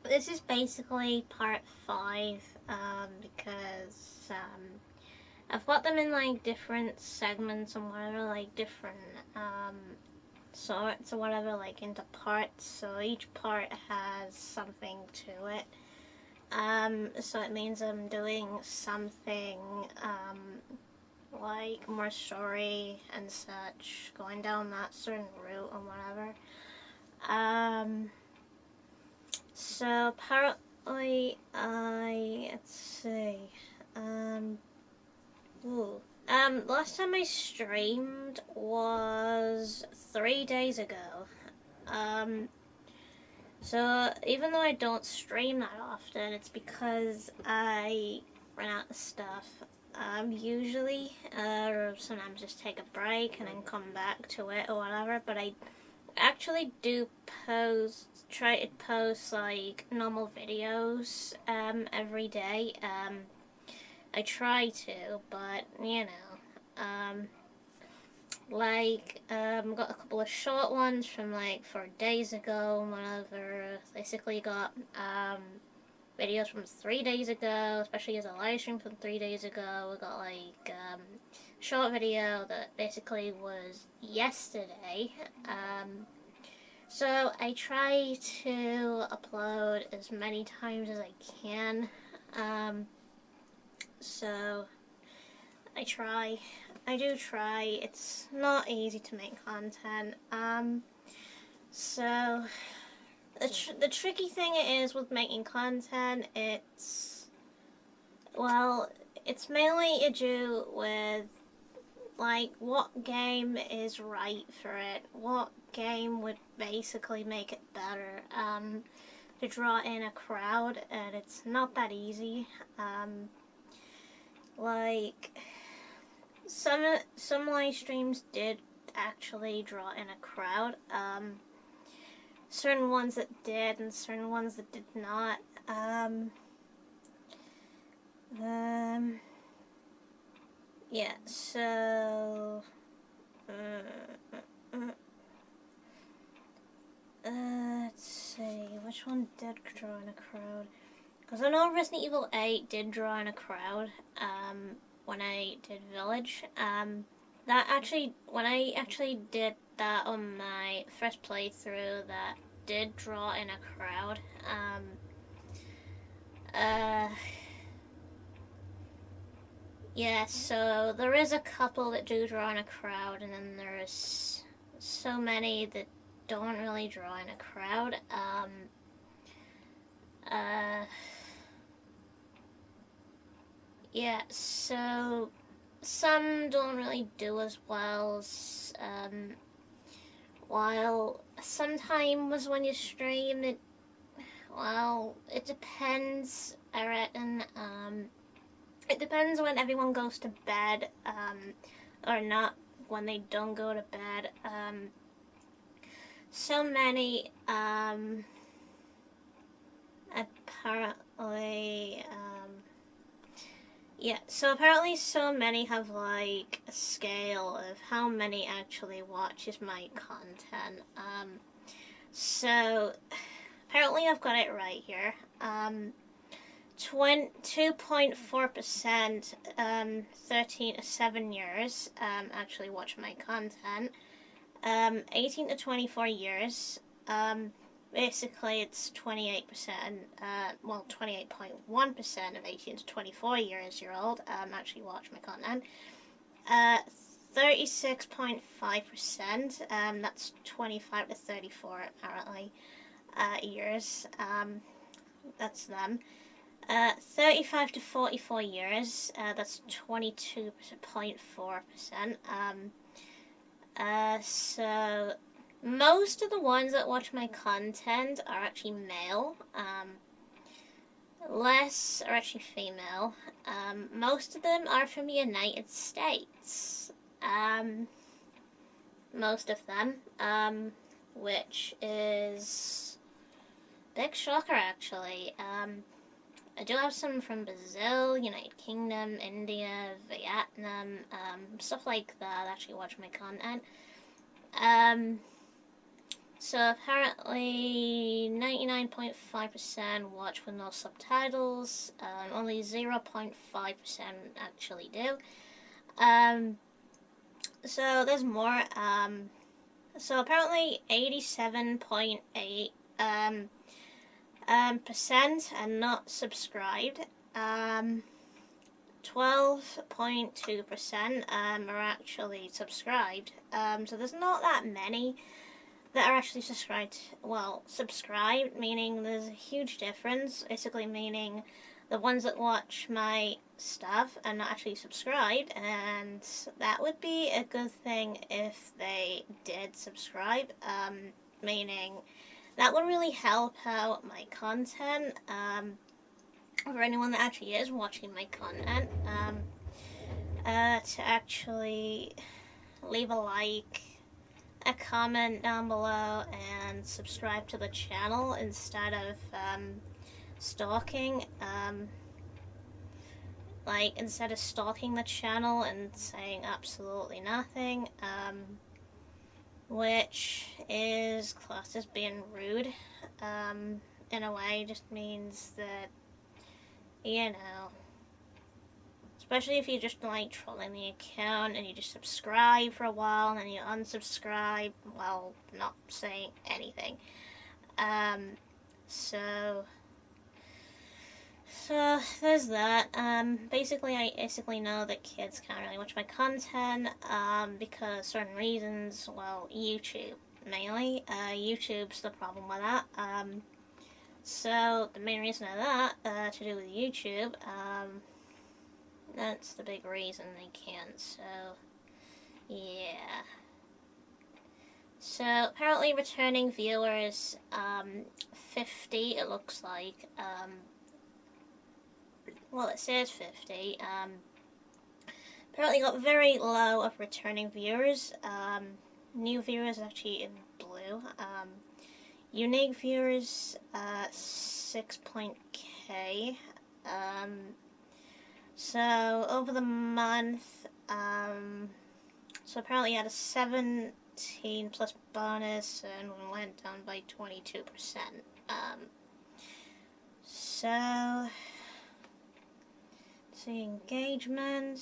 This is basically part 5, because I've got them in like different segments and whatever, like different sorts or whatever, like into parts. So each part has something to it. So it means I'm doing something like more story and such, going down that certain route and whatever. Um, so apparently let's see. Um, ooh. Last time I streamed was 3 days ago. Um, so even though I don't stream that often, it's because I run out of stuff. Usually, or sometimes just take a break and then come back to it or whatever. But I actually do try to post like normal videos every day. I try to, but you know, got a couple of short ones from like 4 days ago, whatever. Basically got videos from 3 days ago, especially as a live stream from 3 days ago. We got like short video that basically was yesterday. So I try to upload as many times as I can. So I try. I do try. It's not easy to make content. So the tricky thing it is with making content, well, it's mainly to do with like what game is right for it, what game would basically make it better. To draw in a crowd, and it's not that easy. Um, like some live streams did actually draw in a crowd. Certain ones that did, and certain ones that did not. Um, yeah. So. Let's see, which one did draw in a crowd? Because I know Resident Evil 8 did draw in a crowd, when I did Village. That actually, when I actually did that on my first playthrough, that did draw in a crowd. Uh, yeah, so there is a couple that do draw in a crowd, and then there's so many that don't really draw in a crowd. Uh, yeah, so some don't really do as well. While sometimes when you stream, it depends. I reckon. It depends when everyone goes to bed, or not when they don't go to bed. So many, apparently, yeah, so apparently so many have like a scale of how many actually watches my content. So apparently I've got it right here. 2.4%, 13 to 7 years, actually watch my content. 18 to 24 years, basically it's 28%, 28.1% of 18 to 24 years old actually watch my content. 36.5%, that's 25 to 34 apparently, years, that's them. 35 to 44 years, that's 22.4%. So most of the ones that watch my content are actually male. Less are actually female. Most of them are from the United States. Most of them, which is a big shocker actually. I do have some from Brazil, United Kingdom, India, Vietnam, stuff like that actually watch my content. So apparently 99.5% watch with no subtitles, and only 0.5% actually do. Um, so there's more. So apparently 87.8 percent are not subscribed. 12.2% are actually subscribed. So there's not that many that are actually subscribed. Well, subscribed meaning there's a huge difference. Basically meaning the ones that watch my stuff are not actually subscribed, and that would be a good thing if they did subscribe. Meaning that would really help out my content. For anyone that actually is watching my content, to actually leave a like, a comment down below, and subscribe to the channel instead of stalking. Instead of stalking the channel and saying absolutely nothing, which is classed as being rude. In a way, just means that, you know, especially if you're just like trolling the account and you just subscribe for a while and then you unsubscribe while not saying anything. Um, so there's that. Basically, I basically know that kids can't really watch my content because certain reasons. Well, YouTube mainly. YouTube's the problem with that. So the main reason of that to do with YouTube. That's the big reason they can't. So yeah. So apparently returning viewers, 50 it looks like. Well, it says 50. Apparently got very low of returning viewers. New viewers actually in blue. Unique viewers, 6.k. So over the month, so apparently had a 17 plus bonus and went down by 22%. So, let's see, engagement.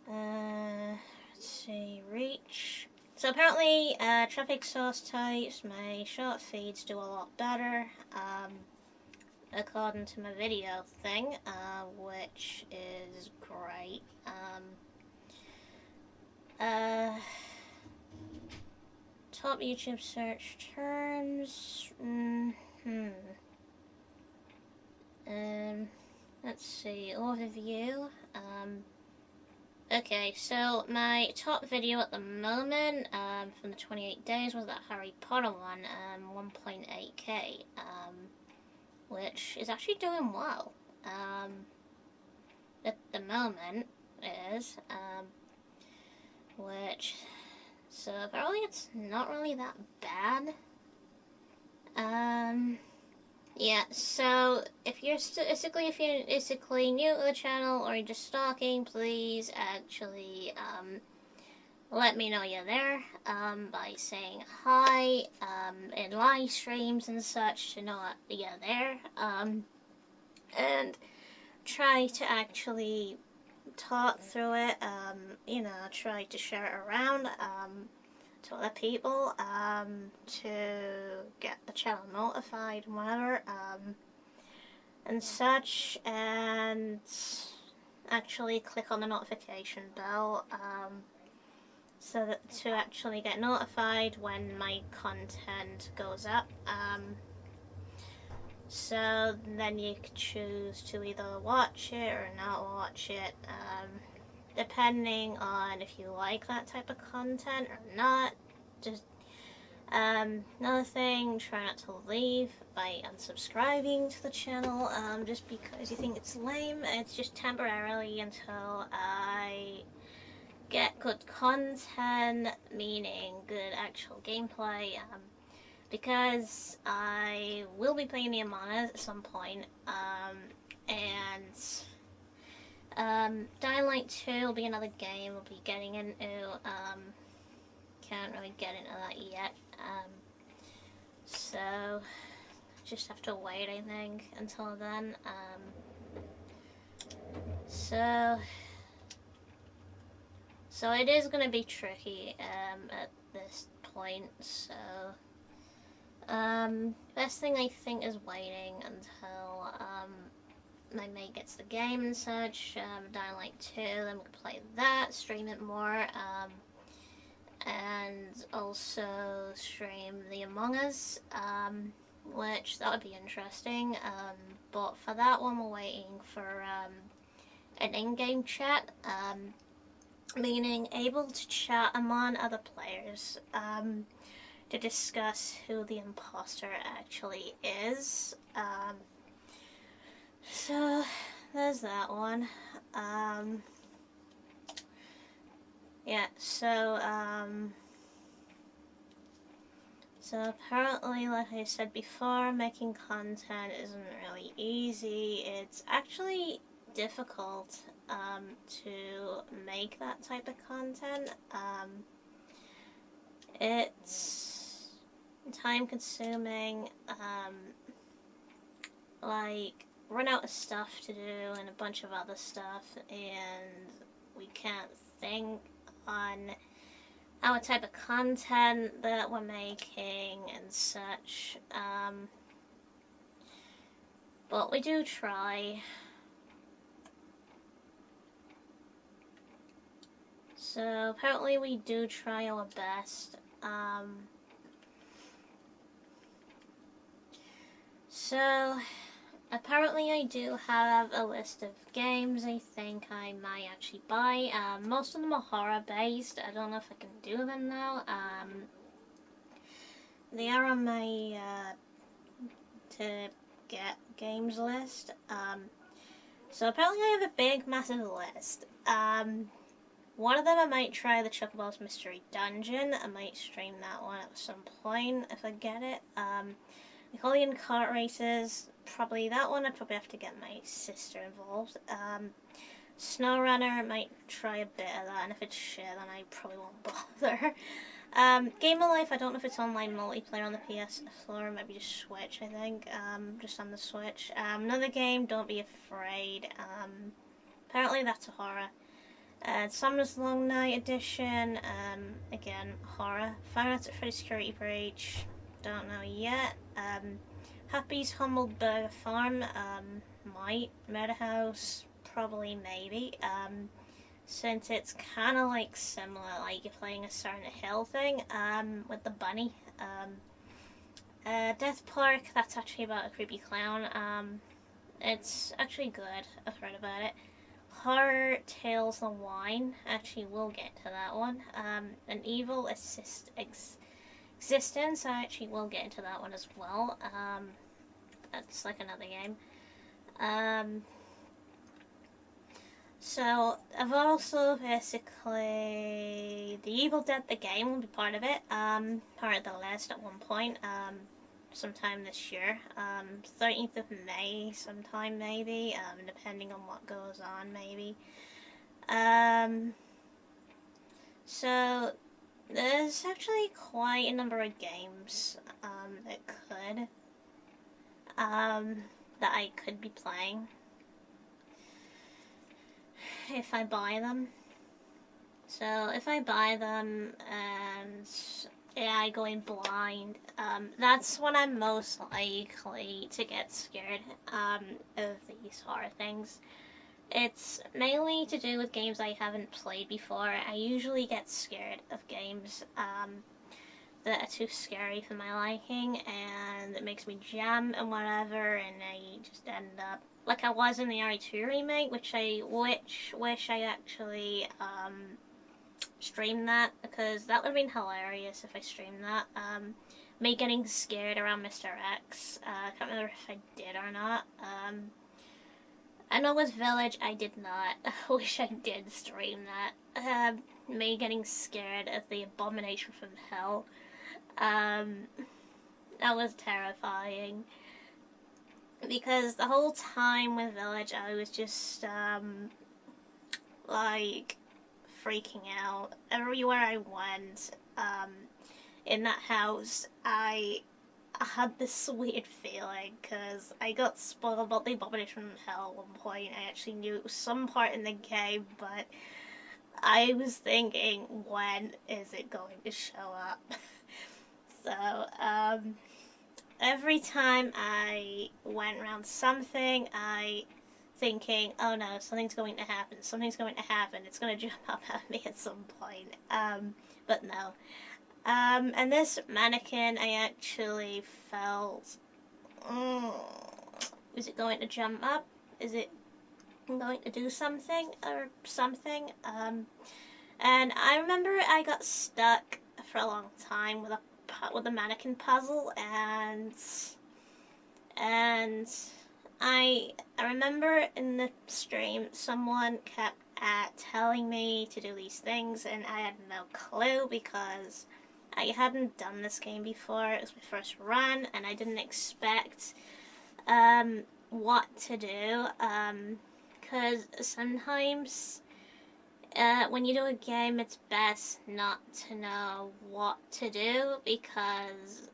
Let's see, reach. So apparently, traffic source types, my short feeds do a lot better, according to my video thing, which is great. Top YouTube search terms. Let's see, overview. Okay, so my top video at the moment, from the 28 days was that Harry Potter one, 1.8k, which is actually doing well. At the moment is, which, so apparently it's not really that bad. Yeah, so if you're basically new to the channel or you're just stalking, please actually let me know you're there by saying hi in live streams and such to know that you're there, and try to actually talk through it. Try to share it around to other people to get the channel notified and whatever. And such, and actually click on the notification bell so that to actually get notified when my content goes up. So then you can choose to either watch it or not watch it, depending on if you like that type of content or not. Just another thing, try not to leave by unsubscribing to the channel just because you think it's lame. It's just temporarily until I get good content, meaning good actual gameplay, because I will be playing the Among Us at some point, and Dying Light 2 will be another game we'll be getting into. can't really get into that yet. So just have to wait, I think, until then. So it is going to be tricky at this point. So best thing I think is waiting until my mate gets the game and such. Dying Light 2, then we can play that, stream it more, and also stream the Among Us, which that would be interesting. But for that one, we're waiting for an in-game chat, meaning able to chat among other players to discuss who the imposter actually is. So there's that one. Yeah, so apparently, like I said before, making content isn't really easy. It's actually difficult to make that type of content. It's time consuming, like run out of stuff to do and a bunch of other stuff, and we can't think on our type of content that we're making and such. But we do try. So apparently we do try our best. So apparently I do have a list of games I think I might actually buy. Most of them are horror based. I don't know if I can do them now. They are on my to get games list. So apparently I have a big massive list. One of them I might try the Chocobo's Mystery Dungeon. I might stream that one at some point if I get it. Nickelodeon Kart Races, probably that one. I'd probably have to get my sister involved. SnowRunner, I might try a bit of that, and if it's shit, then I probably won't bother. Game of Life, I don't know if it's online multiplayer on the PS4, or maybe just Switch, I think. Just on the Switch. Another game, Don't Be Afraid. Apparently that's a horror. Summer's Long Night Edition, again, horror. Five Nights at Freddy's Security Breach, don't know yet. Happy's Humble Burger Farm, might. Murder House, probably, maybe. Since it's kind of like similar, like you're playing a Silent Hill thing, with the bunny. Death Park, that's actually about a creepy clown. It's actually good, I've heard about it. Horror Tales of Wine, actually we'll get to that one. An Evil Existence, I actually will get into that one as well. That's like another game. So I've also basically The Evil Dead the game will be part of it. Part of the list at one point. Sometime this year. 13th of May, sometime maybe. Depending on what goes on, maybe. So there's actually quite a number of games that I could be playing if I buy them. So if I buy them and I go in blind, that's when I'm most likely to get scared of these horror things. It's mainly to do with games I haven't played before. I usually get scared of games that are too scary for my liking, and it makes me jam and whatever, and I just end up like I was in the RE2 remake, which wish I actually streamed that, because that would have been hilarious if I streamed that. Me getting scared around Mr. X. I can't remember if I did or not. I know with Village I did not. I wish I did stream that. Me getting scared of the abomination from hell. That was terrifying. Because the whole time with Village I was just like freaking out. Everywhere I went, in that house, I had this weird feeling because I got spoiled about the Abomination from Hell at one point. I actually knew it was some part in the game, but I was thinking, when is it going to show up? So, every time I went around something, I thinking, oh no, something's going to happen, it's going to jump up at me at some point. But no. And this mannequin, I actually felt, is it going to jump up? Is it going to do something or something? And I remember I got stuck for a long time with a mannequin puzzle, and I remember in the stream someone kept telling me to do these things, and I had no clue because I hadn't done this game before. It was my first run, and I didn't expect what to do. Because sometimes when you do a game, it's best not to know what to do because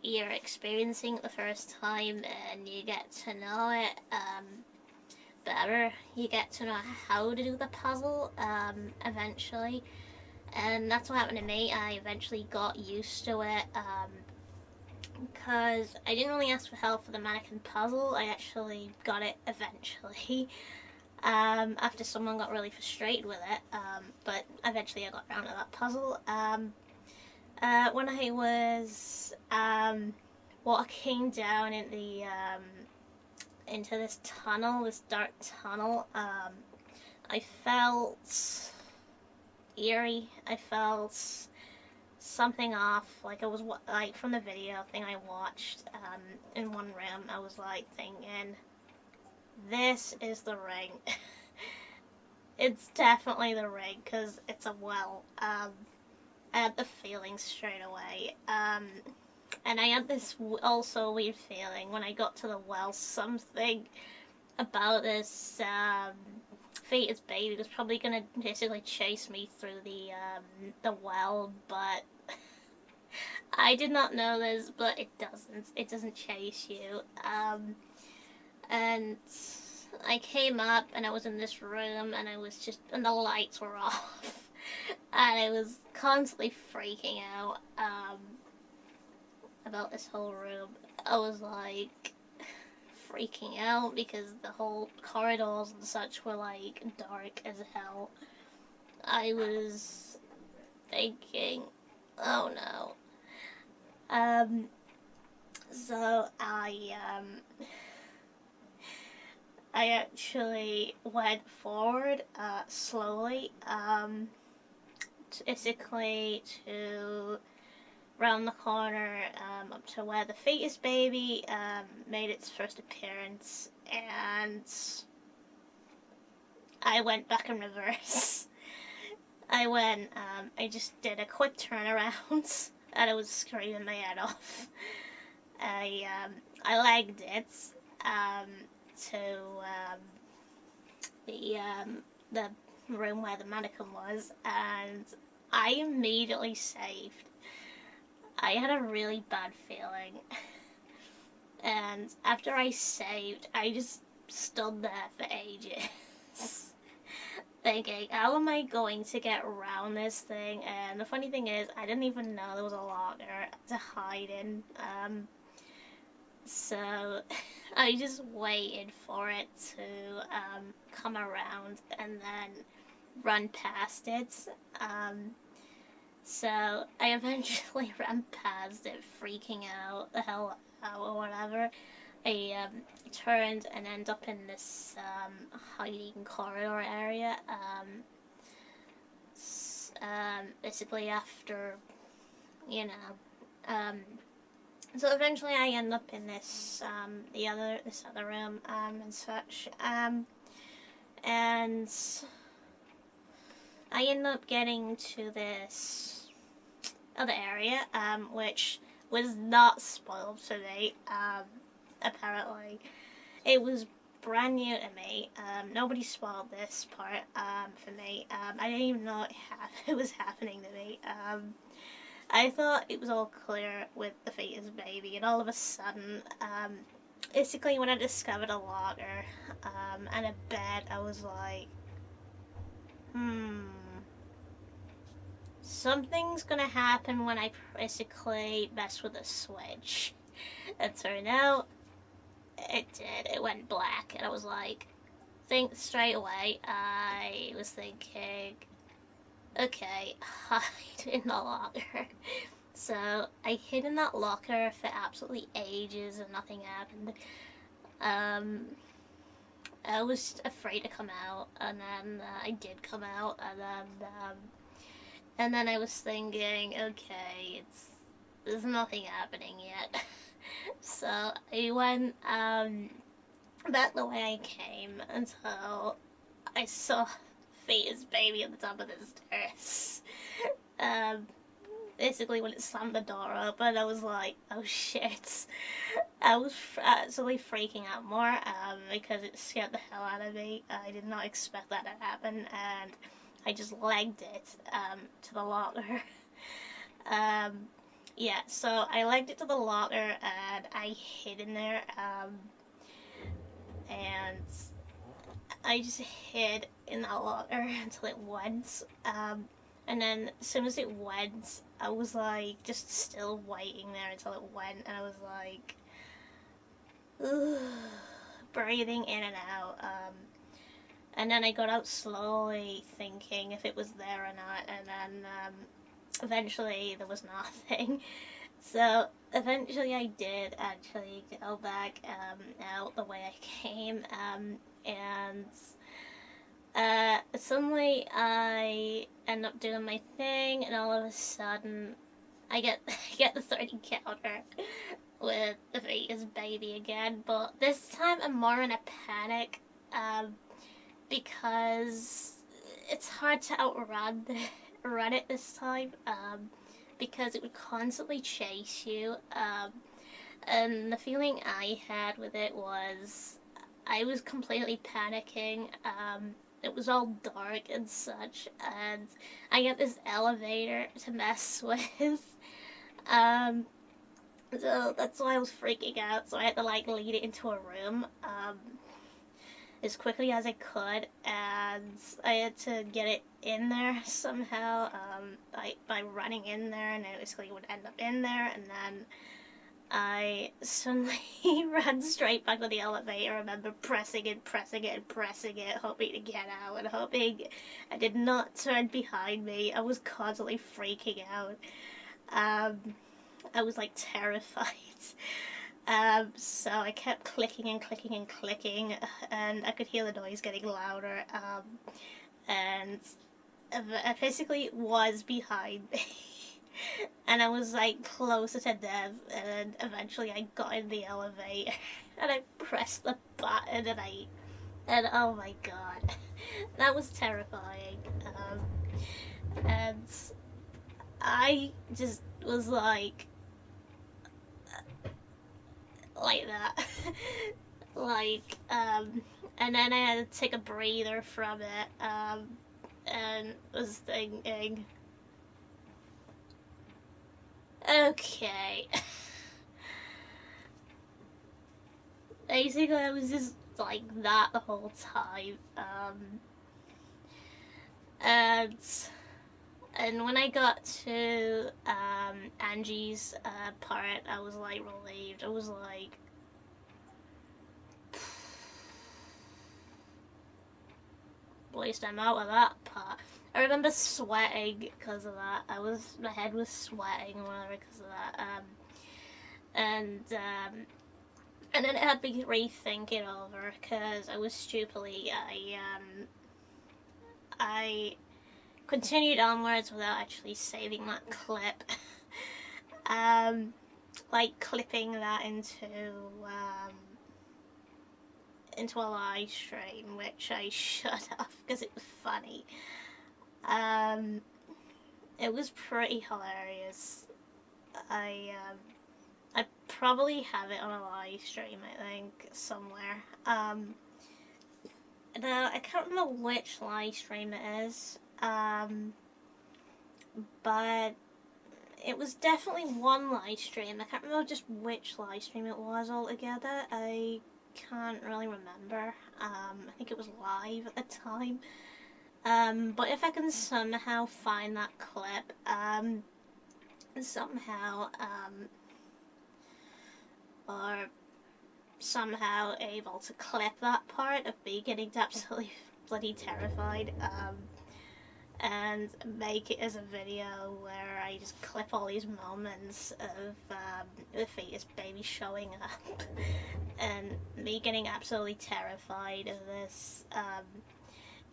you're experiencing it the first time and you get to know it better. You get to know how to do the puzzle eventually. And that's what happened to me. I eventually got used to it because I didn't really ask for help for the mannequin puzzle. I actually got it eventually after someone got really frustrated with it. But eventually I got around to that puzzle. When I was walking down in the into this tunnel, this dark tunnel, I felt eerie. I felt something off. Like it was like from the video thing I watched in one room. I was like thinking, this is the ring. It's definitely the ring because it's a well. I had the feeling straight away. And I had this also weird feeling when I got to the well. Something about this fetus baby was probably gonna basically chase me through the well, but I did not know this. But it doesn't. It doesn't chase you. And I came up and I was in this room and and the lights were off. And I was constantly freaking out about this whole room. I was like freaking out because the whole corridors and such were like dark as hell. I was thinking, oh no. So I actually went forward slowly, basically to round the corner up to where the fetus baby made its first appearance, and I went back in reverse. I just did a quick turnaround, and I was screaming my head off. I legged it to the room where the mannequin was, and I immediately saved. I had a really bad feeling, and after I saved, I just stood there for ages, thinking, how am I going to get around this thing? And the funny thing is, I didn't even know there was a locker to hide in. So I just waited for it to come around and then run past it. So I eventually ran past it, freaking out the hell out or whatever. I turned and ended up in this hiding corridor area. Basically after, you know, so eventually I end up in this this other room and such, and I end up getting to this other area, which was not spoiled for me. Apparently, it was brand new to me. Nobody spoiled this part for me. I didn't even know it was happening to me. I thought it was all clear with the fetus baby, and all of a sudden, basically when I discovered a locker and a bed, I was like, hmm, something's gonna happen when I basically mess with the switch. It turned out it did. It went black, and I was like, think straight away. I was thinking, okay, hide in the locker. So I hid in that locker for absolutely ages, and nothing happened. Um, I was afraid to come out, and then I did come out, and then I was thinking, okay, there's nothing happening yet. So I went back the way I came until I saw Thea's baby at the top of the stairs. Um, basically, when it slammed the door open, I was like, oh shit. I was absolutely freaking out more because it scared the hell out of me. I did not expect that to happen, and I just legged it to the locker. um, yeah, so I legged it to the locker and I hid in there, and I just hid in that locker until it went. And then as soon as it went, I was like just still waiting there until it went, and I was like, ugh, breathing in and out. And then I got out slowly, thinking if it was there or not, and then eventually there was nothing. So eventually I did actually go back out the way I came, and suddenly I end up doing my thing, and all of a sudden I get I get the 30 counter with the Vegas baby again, but this time I'm more in a panic um, because it's hard to run it this time because it would constantly chase you. And the feeling I had with it was I was completely panicking. It was all dark and such, and I got this elevator to mess with. Um, so that's why I was freaking out. So I had to like lead it into a room as quickly as I could, and I had to get it in there somehow by running in there, and it basically would end up in there, and then I suddenly ran straight back to the elevator. I remember pressing it, pressing it, and pressing it, hoping to get out, and hoping I did not turn behind me. I was constantly freaking out. I was like terrified. So I kept clicking and clicking and clicking, and I could hear the noise getting louder. And I basically was behind me. And I was like closer to death, and eventually I got in the elevator and I pressed the button, and oh my god, that was terrifying. And I just was like that, like and then I had to take a breather from it, and was thinking, okay. Basically, I was just like that the whole time. And when I got to Angie's part, I was like relieved. I was like, at least I'm out of that part. I remember sweating because of that. My head was sweating or whatever because of that. And then it had me rethink it over because I was stupidly I continued onwards without actually saving that clip. Like clipping that into a live stream, which I shut off because it was funny. It was pretty hilarious. I probably have it on a live stream, I think, somewhere. I can't remember which live stream it is. But it was definitely one live stream. I can't remember just which live stream it was altogether. I can't really remember. I think it was live at the time. But if I can somehow find that clip, somehow, or somehow able to clip that part of me getting absolutely bloody terrified, and make it as a video where I just clip all these moments of the fetus baby showing up and me getting absolutely terrified of this.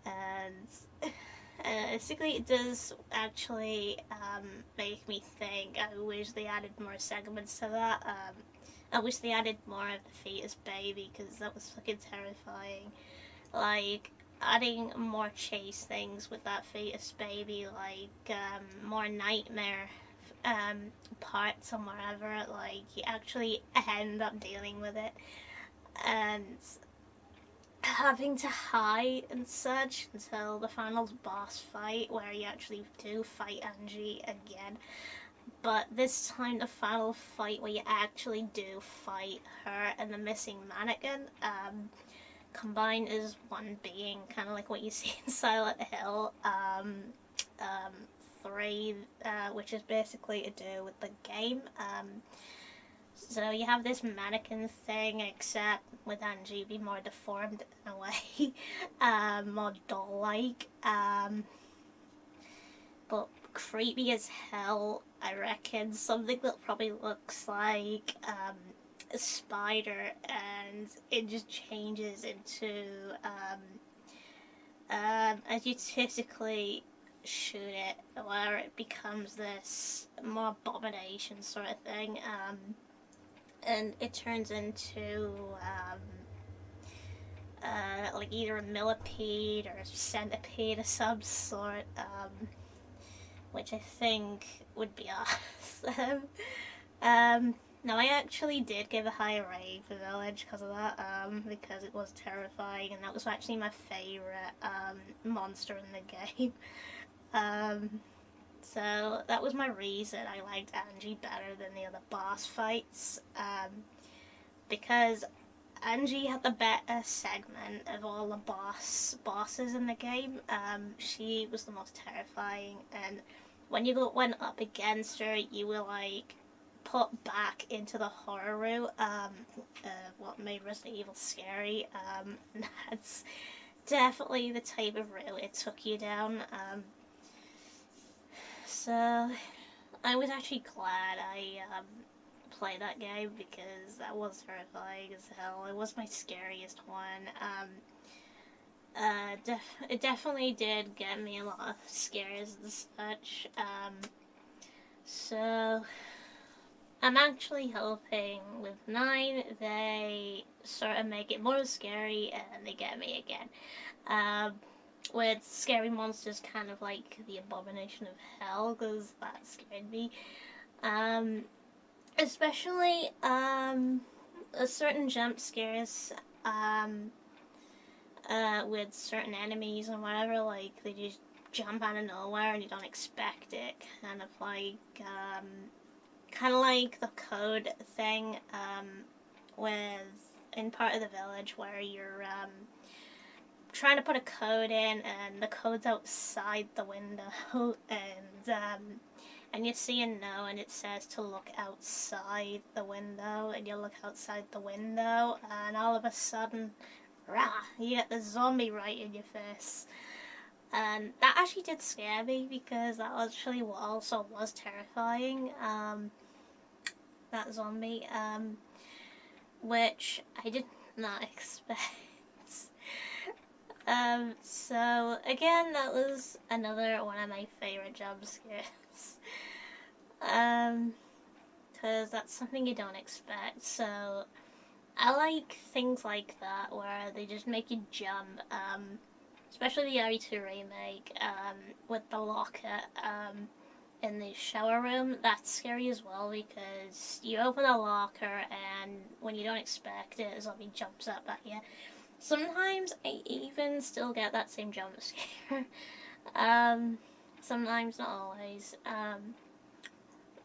And basically, it does actually make me think. I wish they added more segments to that. I wish they added more of the fetus baby because that was fucking terrifying. Like, adding more chase things with that fetus baby, like more nightmare parts and wherever, like you actually end up dealing with it and having to hide and such until the final boss fight where you actually do fight Angie again. But this time the final fight where you actually do fight her and the missing mannequin combined as one being, kind of like what you see in Silent Hill um, 3, which is basically to do with the game. So you have this mannequin thing, except with Angie be more deformed in a way, more doll-like, but creepy as hell, I reckon. Something that probably looks like a spider, and it just changes into, as you typically shoot it, where it becomes this more abomination sort of thing, and it turns into like either a millipede or a centipede of some sort, which I think would be awesome. No, I actually did give a high rate for Village because of that, because it was terrifying, and that was actually my favourite monster in the game. So that was my reason I liked Angie better than the other boss fights, because Angie had the better segment of all the bosses in the game. She was the most terrifying, and when you went up against her, you were like put back into the horror route. What made Resident Evil scary. That's definitely the type of route it took you down. So I was actually glad I play that game because that was terrifying as hell. It was my scariest one. It definitely did get me a lot of scares and such. So I'm actually hoping with 9 they sort of make it more scary and they get me again. With scary monsters, kind of like the Abomination of Hell, because that scared me. Especially a certain jump scares with certain enemies and whatever, like they just jump out of nowhere and you don't expect it, kind of like the code thing with in part of the village where you're trying to put a code in and the code's outside the window and you see a no and it says to look outside the window, and you look outside the window and all of a sudden, rah, you get the zombie right in your face. And that actually did scare me because that actually also was terrifying, that zombie, which I did not expect. So again, that was another one of my favorite jump scares. Because that's something you don't expect. So I like things like that where they just make you jump. Especially the RE2 remake with the locker in the shower room. That's scary as well because you open a locker and when you don't expect it, a zombie jumps up at you. Sometimes I even still get that same jump scare. Sometimes, not always.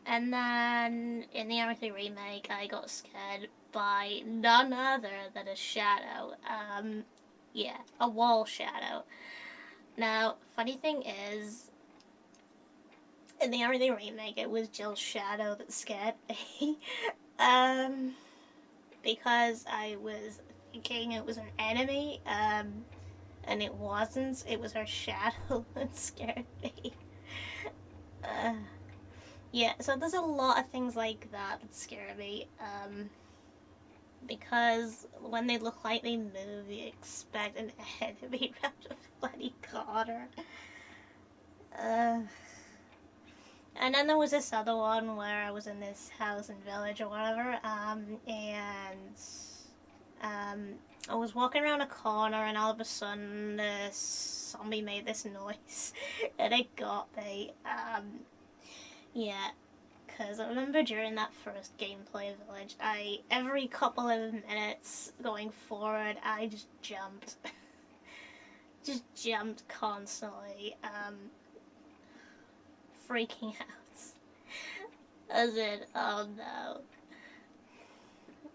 And then in the RE3 remake, I got scared by none other than a shadow. Yeah, a wall shadow. Now, funny thing is, in the RE3 remake, it was Jill's shadow that scared me. um, because I was thinking it was an enemy, and it wasn't. It was her shadow that scared me. Uh, yeah, so there's a lot of things like that that scare me. Because when they look like they move, you expect an enemy around a bloody corner. Uh, and then there was this other one where I was in this house and village or whatever, and um, I was walking around a corner, and all of a sudden this zombie made this noise, and it got me. Yeah, because I remember during that first gameplay village, every couple of minutes going forward, I just jumped, just jumped constantly, freaking out. As in, oh no.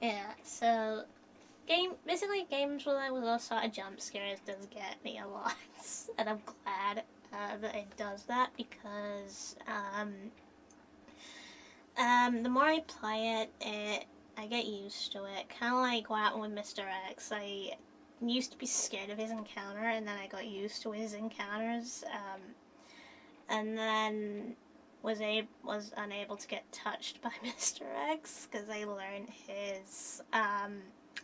Yeah, so basically games with those sort of jump scares does get me a lot, and I'm glad that it does that because the more I play I get used to it. Kind of like what happened with Mr. X. I used to be scared of his encounter, and then I got used to his encounters, and then was unable to get touched by Mr. X because I learned his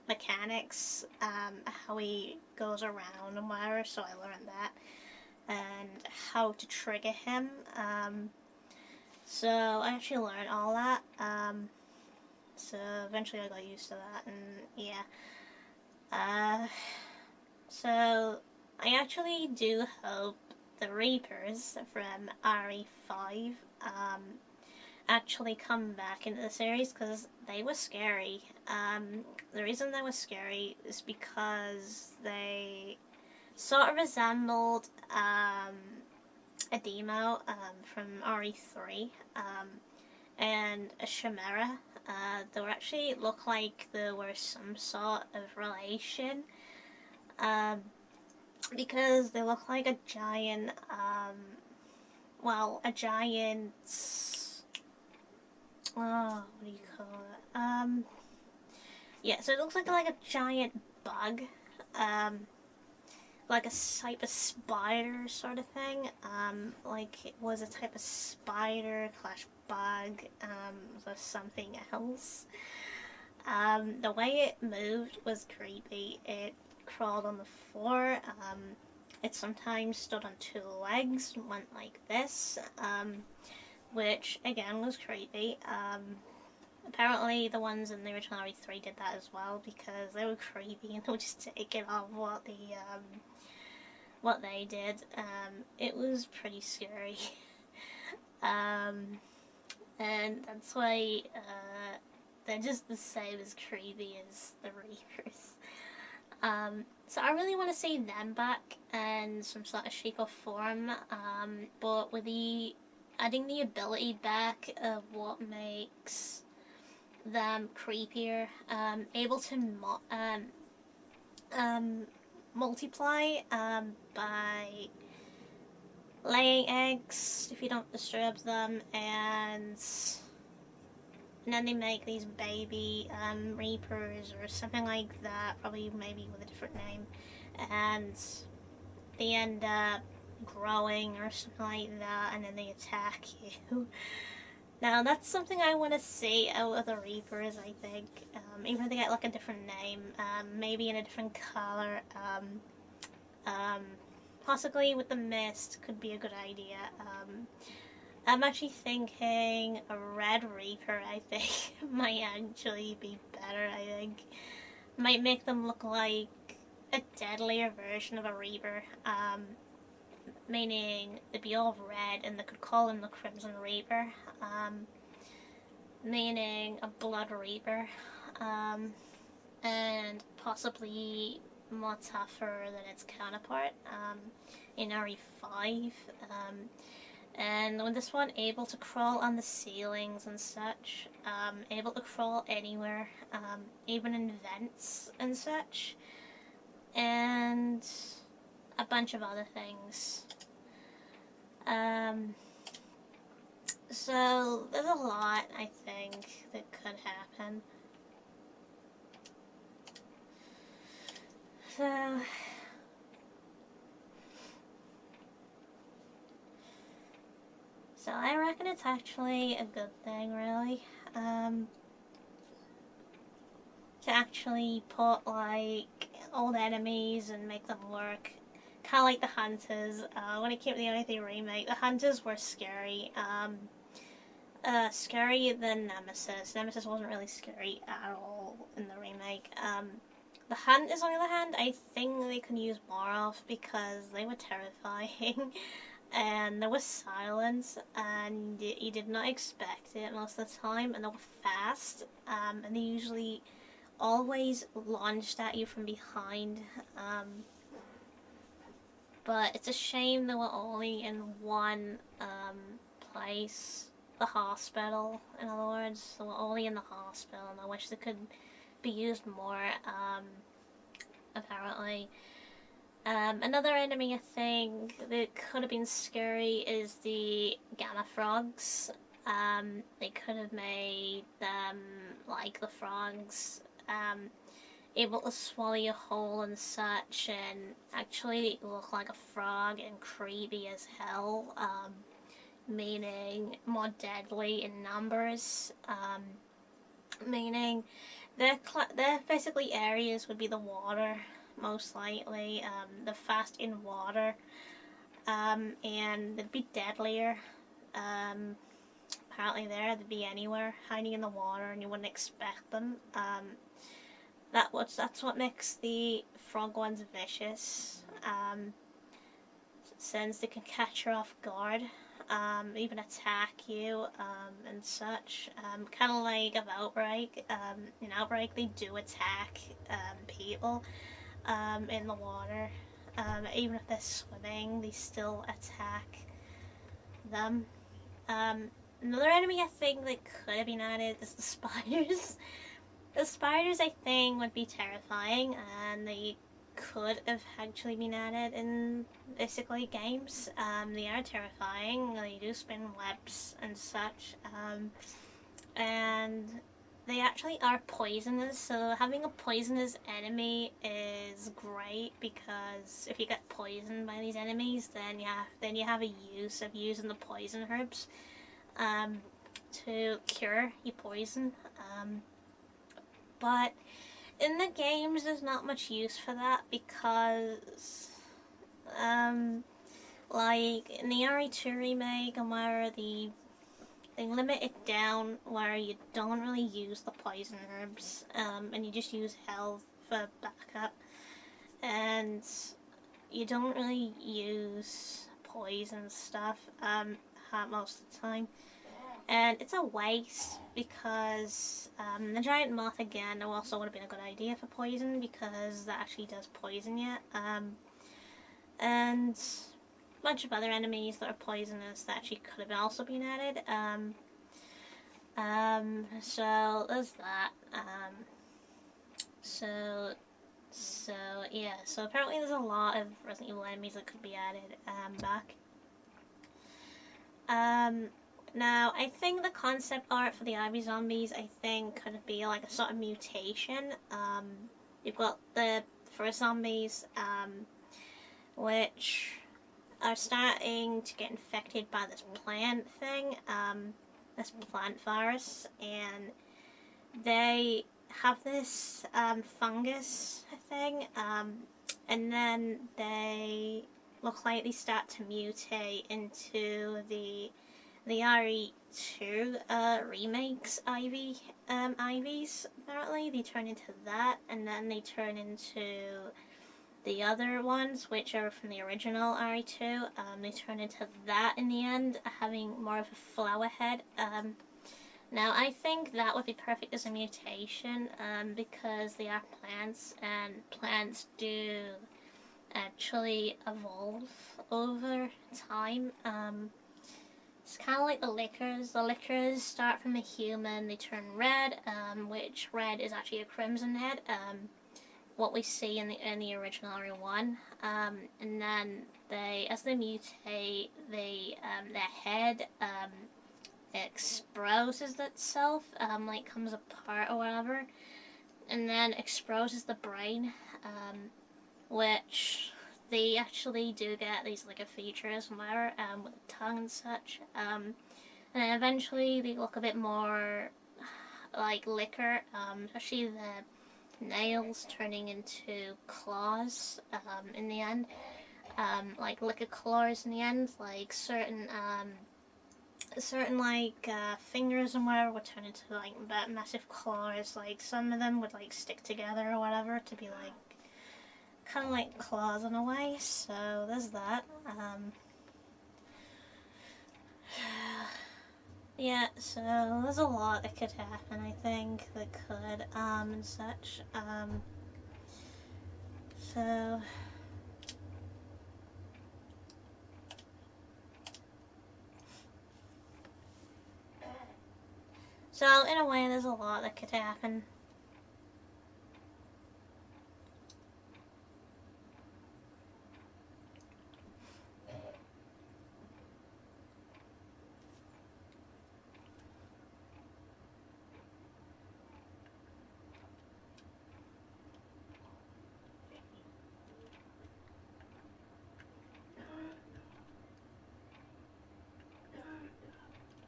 mechanics, how he goes around and whatever. So I learned that and how to trigger him. So I actually learned all that. So eventually I got used to that, and yeah. Uh, so I actually do hope the Reapers from RE5 actually come back into the series because they were scary. The reason they were scary is because they sort of resembled a demo from RE3 and a Chimera. They were actually look like there were some sort of relation, um, because they look like a giant, a giant. Oh, what do you call it? Yeah. So it looks like a giant bug, um, like a type of spider sort of thing. Like it was a type of spider slash bug, or something else. The way it moved was creepy. It crawled on the floor. It sometimes stood on two legs, went like this, which again was creepy. Apparently, the ones in the original RE3 did that as well because they were creepy and they were just taking off what they did. It was pretty scary. um, and that's why they're just the same as creepy as the Reapers. So I really want to see them back in some sort of shape or form, but with adding the ability back of what makes them creepier, able to um, multiply by laying eggs if you don't disturb them, and then they make these baby reapers or something like that, probably maybe with a different name, and they end up growing or something like that, and then they attack you. Now that's something I want to see out of the Reapers. I think, even if they get like a different name, maybe in a different color, um, possibly with the mist could be a good idea. I'm actually thinking a Red Reaper, I think, might actually be better, I think. Might make them look like a deadlier version of a Reaper, meaning they'd be all red and they could call him the Crimson Reaper, meaning a Blood Reaper, and possibly more tougher than its counterpart in RE5. And with this one, able to crawl on the ceilings and such, able to crawl anywhere, even in vents and such, and a bunch of other things. So there's a lot, I think, that could happen. So I reckon it's actually a good thing, really, to actually put like old enemies and make them work. Kind of like the Hunters. When it came to the Only Thing remake, the Hunters were scary. Scary than Nemesis. Nemesis wasn't really scary at all in the remake. The Hunters, on the other hand, I think they can use more of because they were terrifying. And there was silence, and you did not expect it most of the time, and they were fast, and they usually always launched at you from behind. But it's a shame they were only in one place, the hospital. In other words, they were only in the hospital, and I wish they could be used more. Apparently, another enemy I think that could have been scary is the Gamma Frogs. They could have made them like the frogs, able to swallow you whole and such, and actually look like a frog and creepy as hell. Meaning more deadly in numbers. Meaning they're basically areas would be the water, most likely. They're fast in water, and they'd be deadlier. Apparently they'd be anywhere, hiding in the water, and you wouldn't expect them. That's what makes the frog ones vicious. Since they can catch you off guard, even attack you, and such. Kind of like of Outbreak. In Outbreak, they do attack people in the water. Even if they're swimming, they still attack them. Another enemy I think that could have been added is the spiders. The spiders, I think, would be terrifying, and they could have actually been added in basically games. They are terrifying. They do spin webs and such, and they actually are poisonous. So having a poisonous enemy is great because if you get poisoned by these enemies, then you have a use of using the poison herbs to cure your poison. But in the games, there's not much use for that because, like in the RE2 remake, and where they limit it down where you don't really use the poison herbs, and you just use health for backup, and you don't really use poison stuff most of the time. And it's a waste because the giant moth again also would have been a good idea for poison because that actually does poison you. And a bunch of other enemies that are poisonous that actually could have also been added. So there's that. So yeah. So apparently there's a lot of Resident Evil enemies that could be added back. Now, I think the concept art for the Ivy Zombies, I think, could be like a sort of mutation. You've got the first zombies, which are starting to get infected by this plant thing, this plant virus, and they have this fungus thing, and then they look like they start to mutate into the RE2 remakes Ivies. Apparently, they turn into that, and then they turn into the other ones, which are from the original RE2. They turn into that in the end, having more of a flower head. Now, I think that would be perfect as a mutation because they are plants, and plants do actually evolve over time. It's kind of like the liquors. The liquors start from a human, they turn red, which red is actually a crimson head, what we see in the original one. And then as they mutate, their head exposes itself, like comes apart or whatever, and then exposes the brain, which they actually do get these like features and whatever, with the tongue and such. And then eventually they look a bit more like liquor, especially the nails turning into claws in the end. Like liquor claws in the end, like certain like fingers and whatever would turn into like massive claws. Like some of them would like stick together or whatever to be like kind of like claws in a way. So there's that. Yeah, so there's a lot that could happen, I think, that could, and such. So, so in a way, there's a lot that could happen.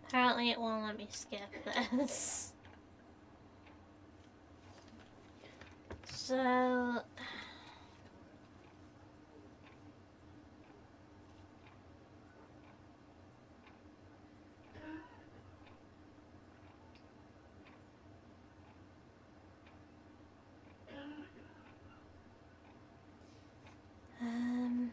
Apparently, it won't let me skip this. So, um,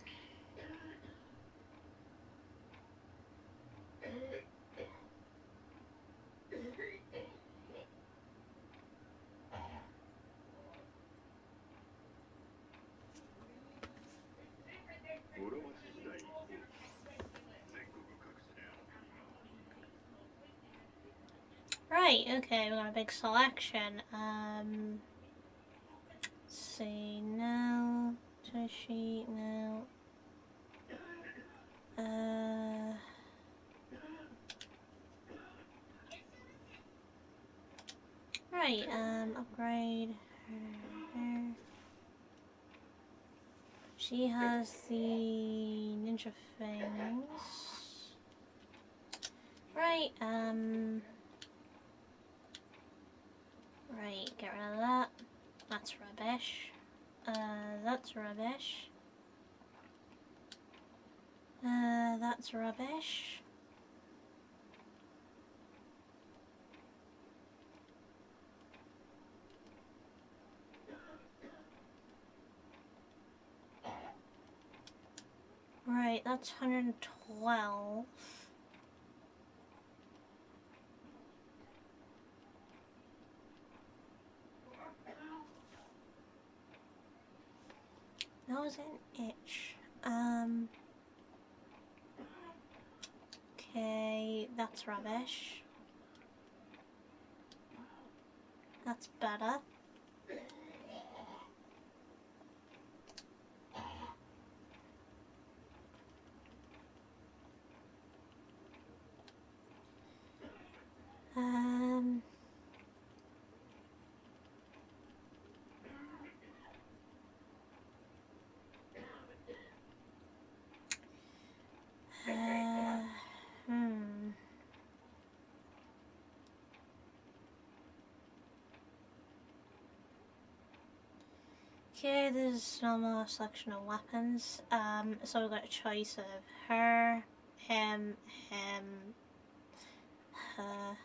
right, okay, we got a big selection. Let's see, no, Toshi, no. Right, upgrade her. She has the ninja things. Right, right, get rid of that. That's rubbish. That's rubbish. That's rubbish. Right, that's 112. That was an itch. Okay, that's rubbish. That's better. Um, uh, hmm. Okay, there's normal selection of weapons. So we've got a choice of her, him, her,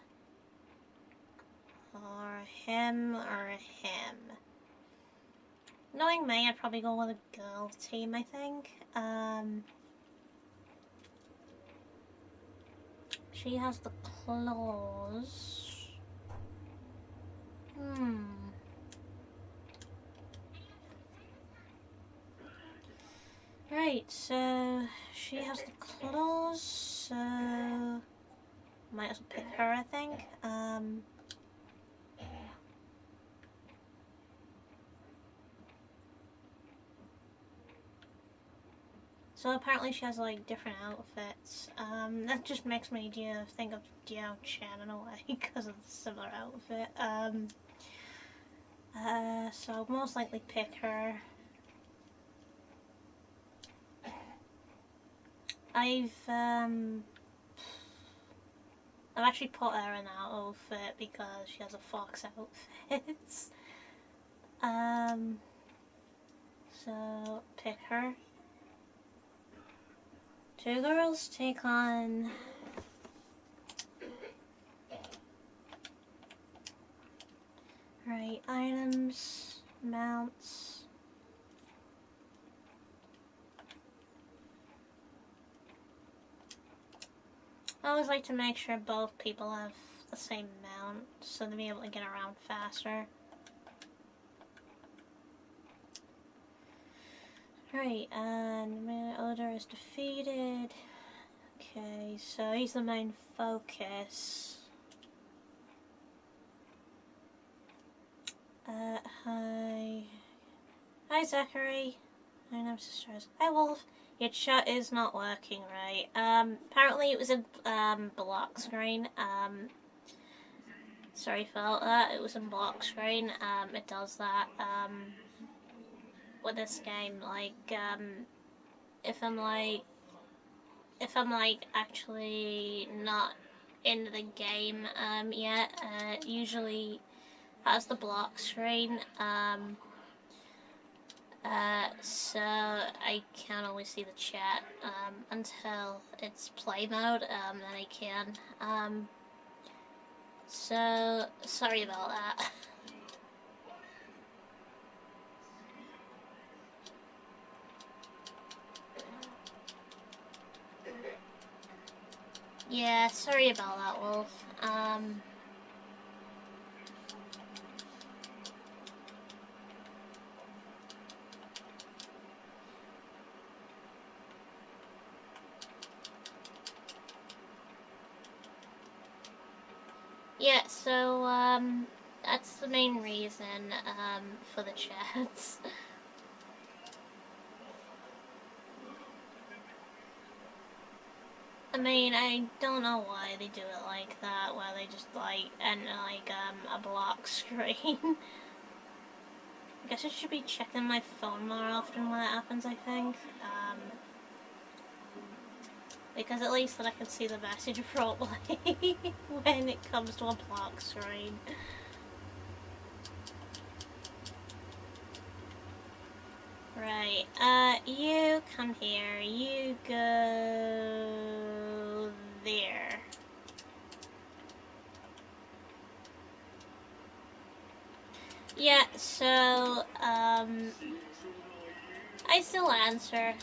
or him, or him. Knowing me, I'd probably go with a girl team, I think. She has the claws. Right, so she has the claws, so might as well pick her, I think. So apparently she has like different outfits. That just makes me think of Diao-chan in a way because of the similar outfit. So I'll most likely pick her. I've actually put her in that outfit because she has a fox outfit. So pick her. Two girls take on right items, mounts. I always like to make sure both people have the same mount so they'll be able to get around faster. Right, and Odor is defeated. Okay, so he's the main focus. Hi. Hi, Zachary. Hi, Sisters. Hi, Wolf. Your chat is not working right. Apparently it was a block screen. Sorry about that. It was in block screen. It does that. With this game, like, if I'm actually not in the game yet, it usually has the block screen. So I can't always see the chat until it's play mode. Then I can. So sorry about that. Yeah, sorry about that, Wolf. Yeah, so that's the main reason for the chats. I mean, I don't know why they do it like that, where they just like end like a block screen. I guess I should be checking my phone more often when it happens, I think. Because at least then I can see the message properly when it comes to a block screen. Right, you come here, you go there. Yeah, so, I still answer,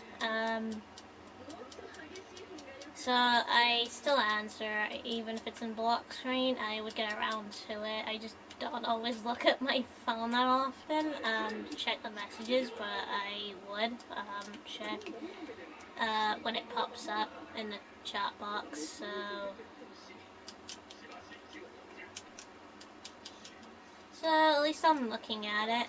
so I still answer, even if it's in block screen, I would get around to it. I just don't always look at my phone that often, to check the messages, but I would, check, when it pops up in the chat box, so at least I'm looking at it,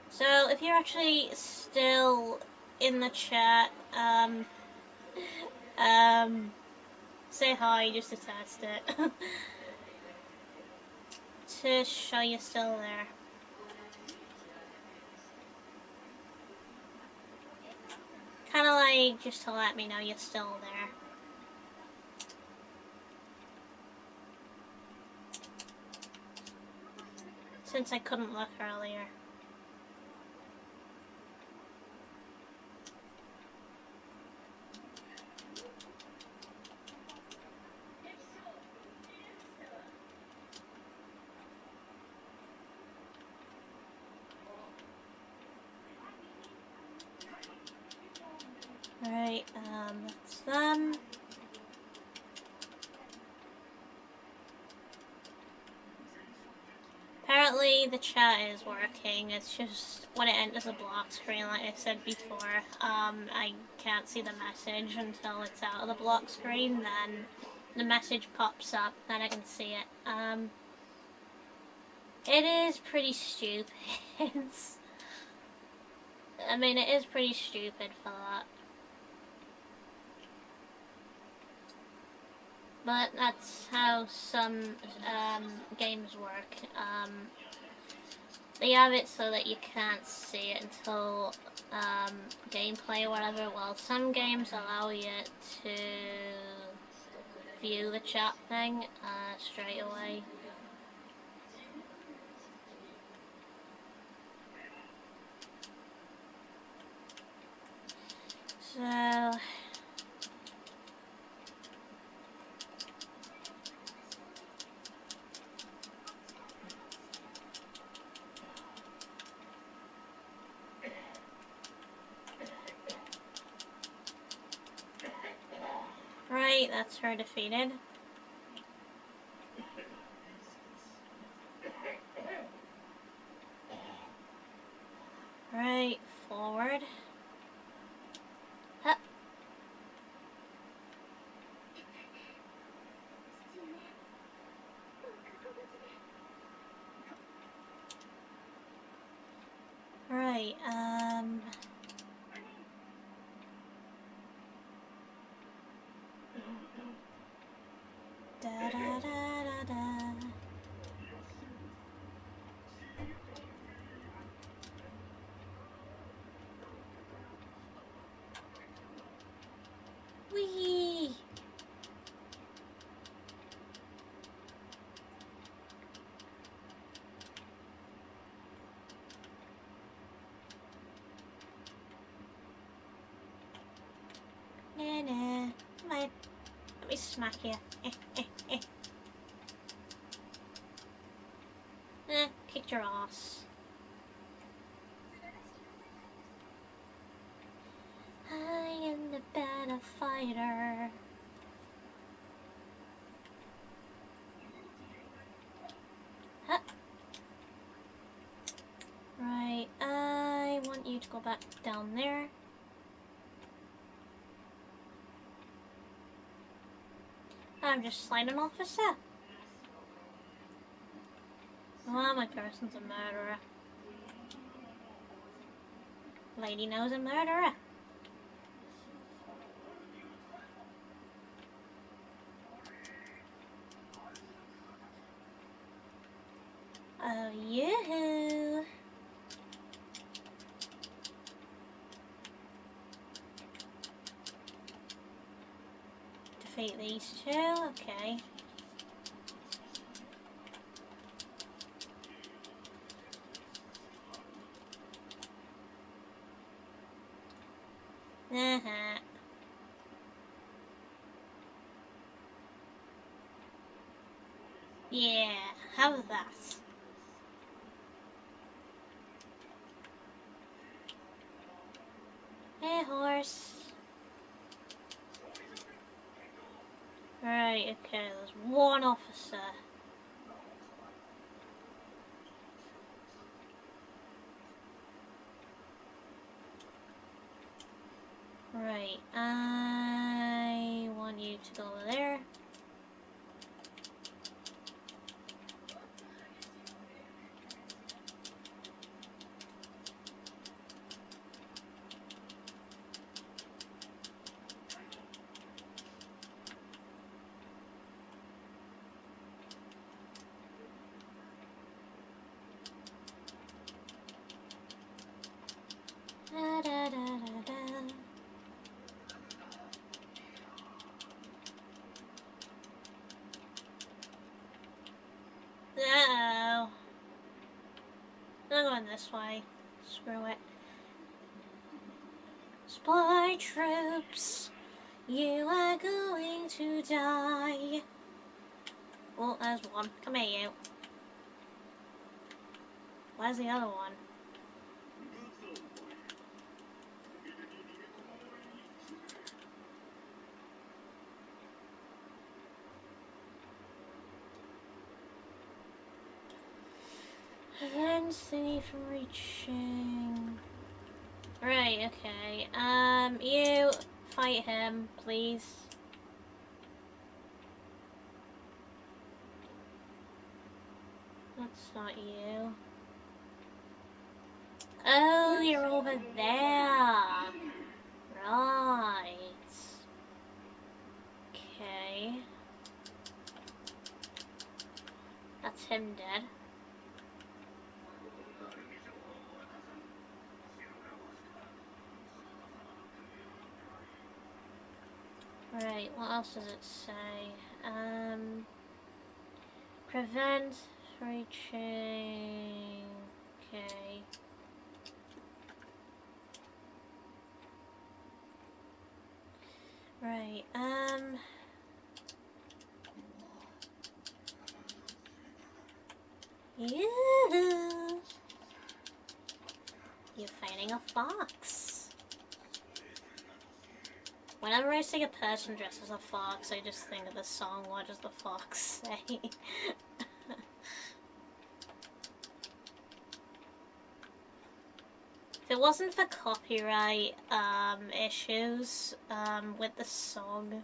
so if you're actually still in the chat, say hi just to test it. To show you're still there. Kinda like just to let me know you're still there. Since I couldn't look earlier. Alright, that's them. Apparently Currently, the chat is working. It's just when it enters a block screen, like I said before, I can't see the message until it's out of the block screen. Then the message pops up, then I can see it. It is pretty stupid. I mean, it is pretty stupid for that. But that's how some games work. They have it so that you can't see it until gameplay or whatever. Well, some games allow you to view the chat thing straight away. So, right, that's her defeated. Right, forward. Huh. Right, da da da da da. Whee! Nah, nah. Let me smack you. Kicked your ass. I am the better fighter. Huh. Right, I want you to go back down there. I'm just sliding officer. Well, my person's a murderer. Lady knows a murderer. Oh, yoo-hoo. Defeat these two, okay. Uh-huh. Yeah, how's that? Hey, horse. Right, okay, there's one officer. Right, I want you to go over there. Da, da, da, da, da. Uh-oh. I'm going this way. Screw it. Spy troops, you are going to die. Well, there's one. Come here, you. Where's the other one? Prevents thingy from reaching. Right, okay. You fight him, please. That's not you. Oh, you're over there. Right. Okay. That's him dead. Right, what else does it say? Prevent reaching. Okay. Right, you. You're fighting a fox. Whenever I see a person dressed as a fox, I just think of the song, What Does the Fox Say? If it wasn't for copyright issues with the song,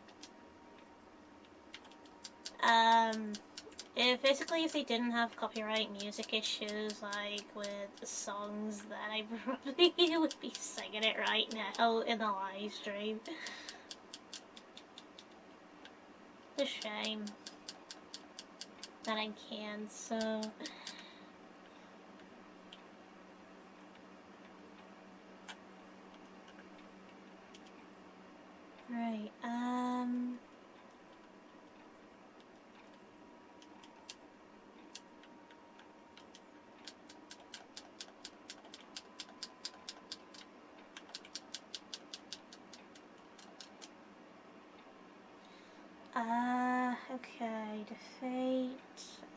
if they didn't have copyright music issues like with the songs, then I probably would be singing it right now in the live stream. It's a shame that I can't, so... Right, okay, defeat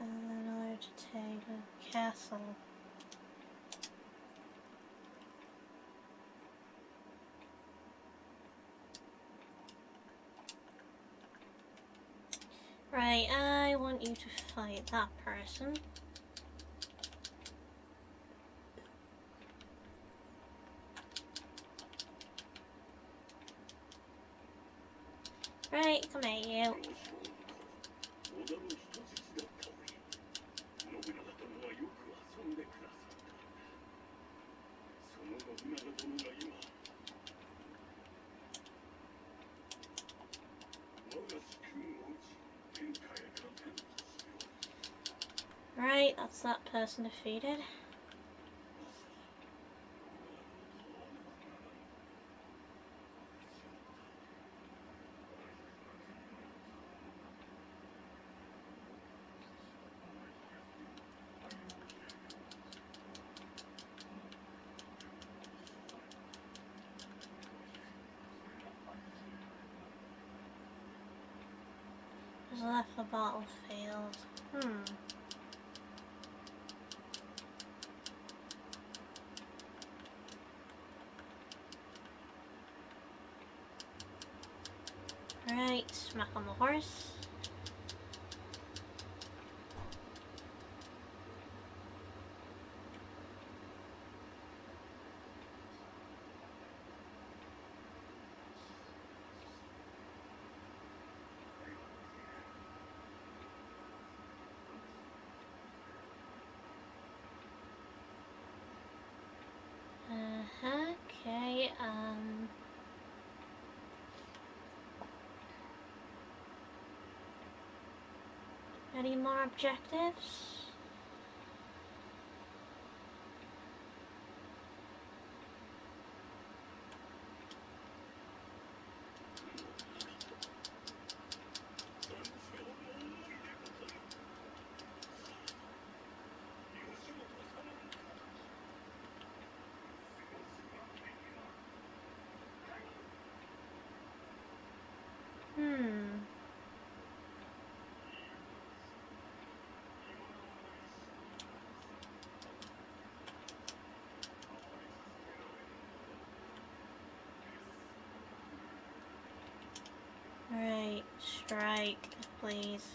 in order to take a castle. Right, I want you to fight that person. Right, come at you. Right, that's that person defeated. Just left the battlefield. Right, smack on the horse. Okay, any more objectives? Right, strike, please.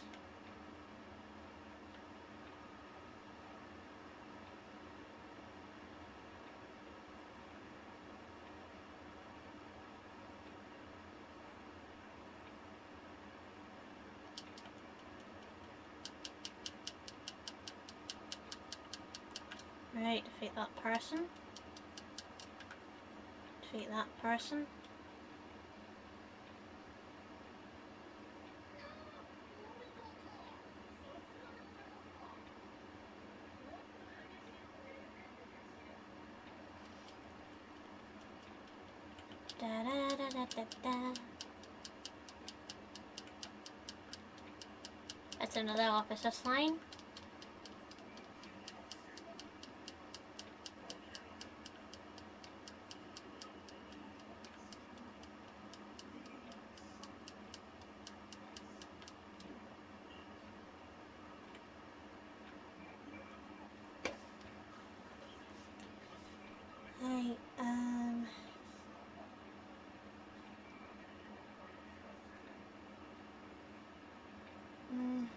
Right, defeat that person. Defeat that person. Da da da da da da. That's another officer's line. Right, mm, mm.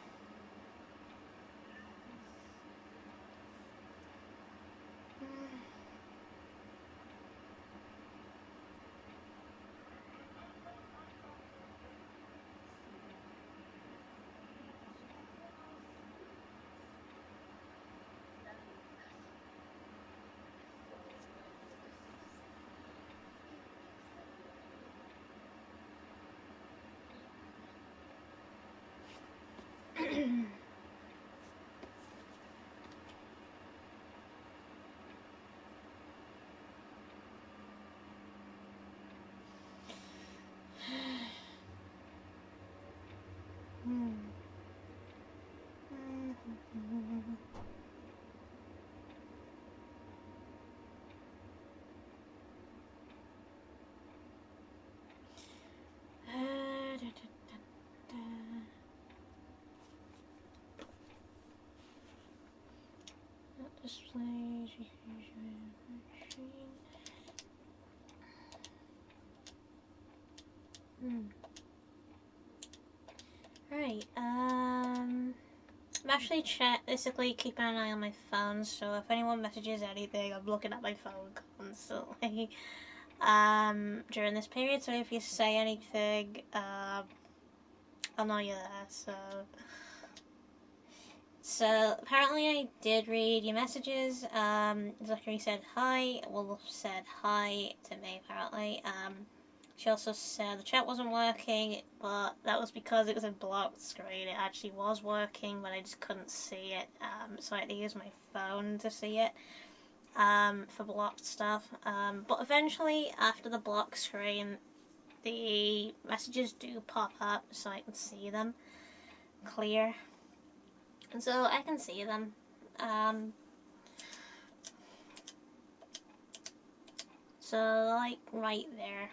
Hmm. Da, da, da, da. Not display. Right, I'm actually basically keeping an eye on my phone, so if anyone messages anything, I'm looking at my phone constantly. During this period, so if you say anything, I'll know you're there, so apparently I did read your messages. Zachary said hi. Wolf said hi to me, apparently. She also said the chat wasn't working, but that was because it was a blocked screen. It actually was working, but I just couldn't see it. So I had to use my phone to see it, for blocked stuff. But eventually, after the block screen, the messages do pop up so I can see them clear. And so I can see them. Um, so, like, right there.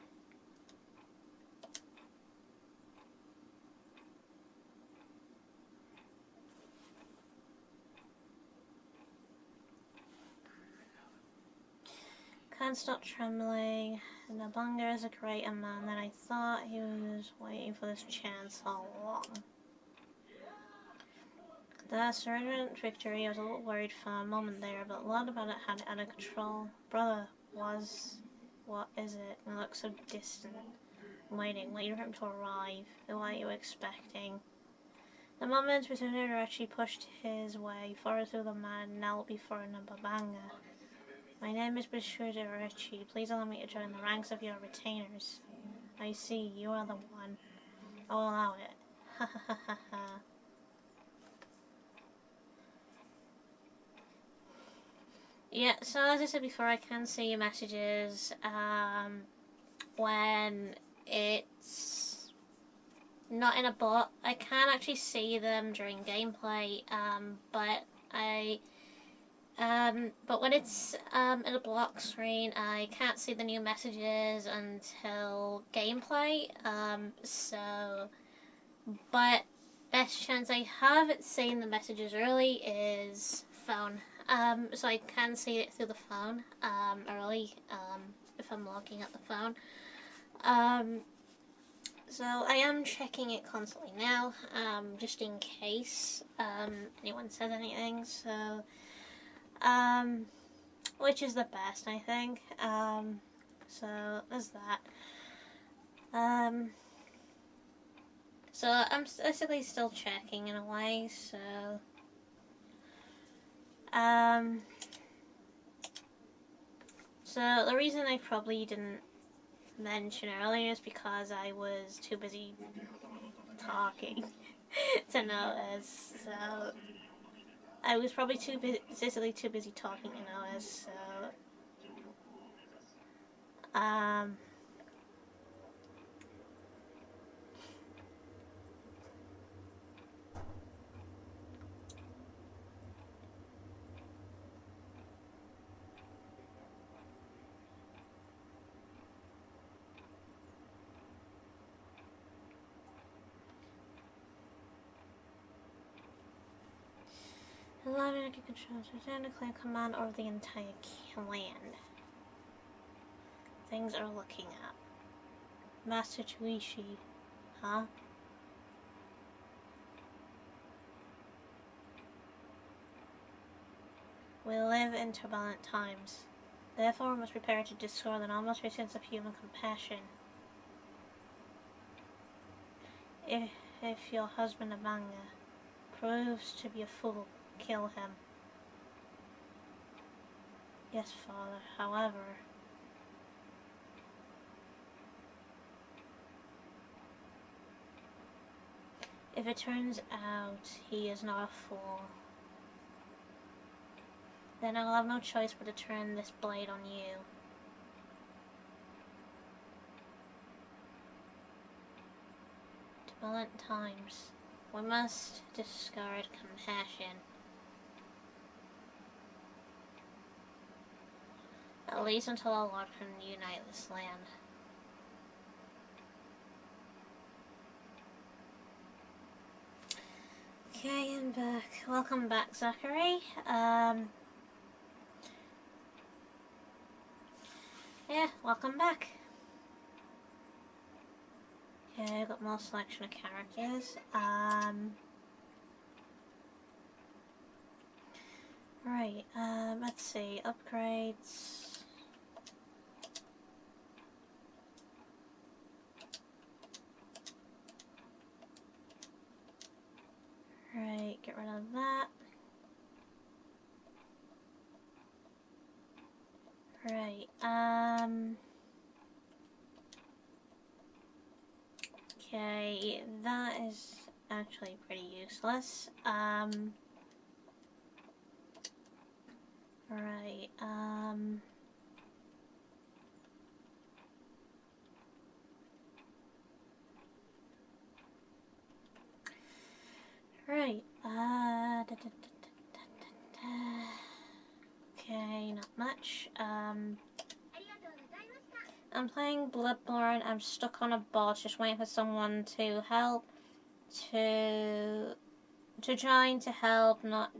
Can't stop trembling. Nabunga is a greater man than I thought. He was waiting for this chance all along. The Sergeant Victory, I was a little worried for a moment there, but a lot about it had it under control. Brother, what is it? It looks so distant. Waiting for him to arrive. Who are you expecting? The moment Lieutenant Urachi pushed his way forward through the man knelt before Nababanga. My name is Bashir Urachi. Please allow me to join the ranks of your retainers. I see, you are the one. I'll allow it. Ha ha ha ha ha. Yeah, so as I said before, I can see your messages when it's not in a bot. I can actually see them during gameplay, but when it's in a block screen, I can't see the new messages until gameplay. But best chance I have at seeing the messages early is phone. So I can see it through the phone early if I'm looking at the phone. So I am checking it constantly now, just in case anyone says anything. So, which is the best, I think. So there's that. So I'm basically still checking in a way. So, So the reason I probably didn't mention earlier is because I was too busy talking to notice. So I was probably too busy talking to notice. So um. 11 controls return to claim command over the entire land. Things are looking up. Master Tuishi, huh? We live in turbulent times. Therefore, we must prepare to destroy the normal sense of human compassion. If your husband Amanga proves to be a fool, kill him. Yes, father. However, if it turns out he is not a fool, then I'll have no choice but to turn this blade on you. Turbulent times. We must discard compassion. At least until our Lord can unite this land. Okay, I'm back. Welcome back, Zachary. Yeah, welcome back. Okay, I've got more selection of characters. Right, let's see, upgrades. Right, get rid of that. Right, okay, that is actually pretty useless. Right, right, okay, not much. I'm playing Bloodborne. I'm stuck on a boss, just waiting for someone to help, to join to help, not,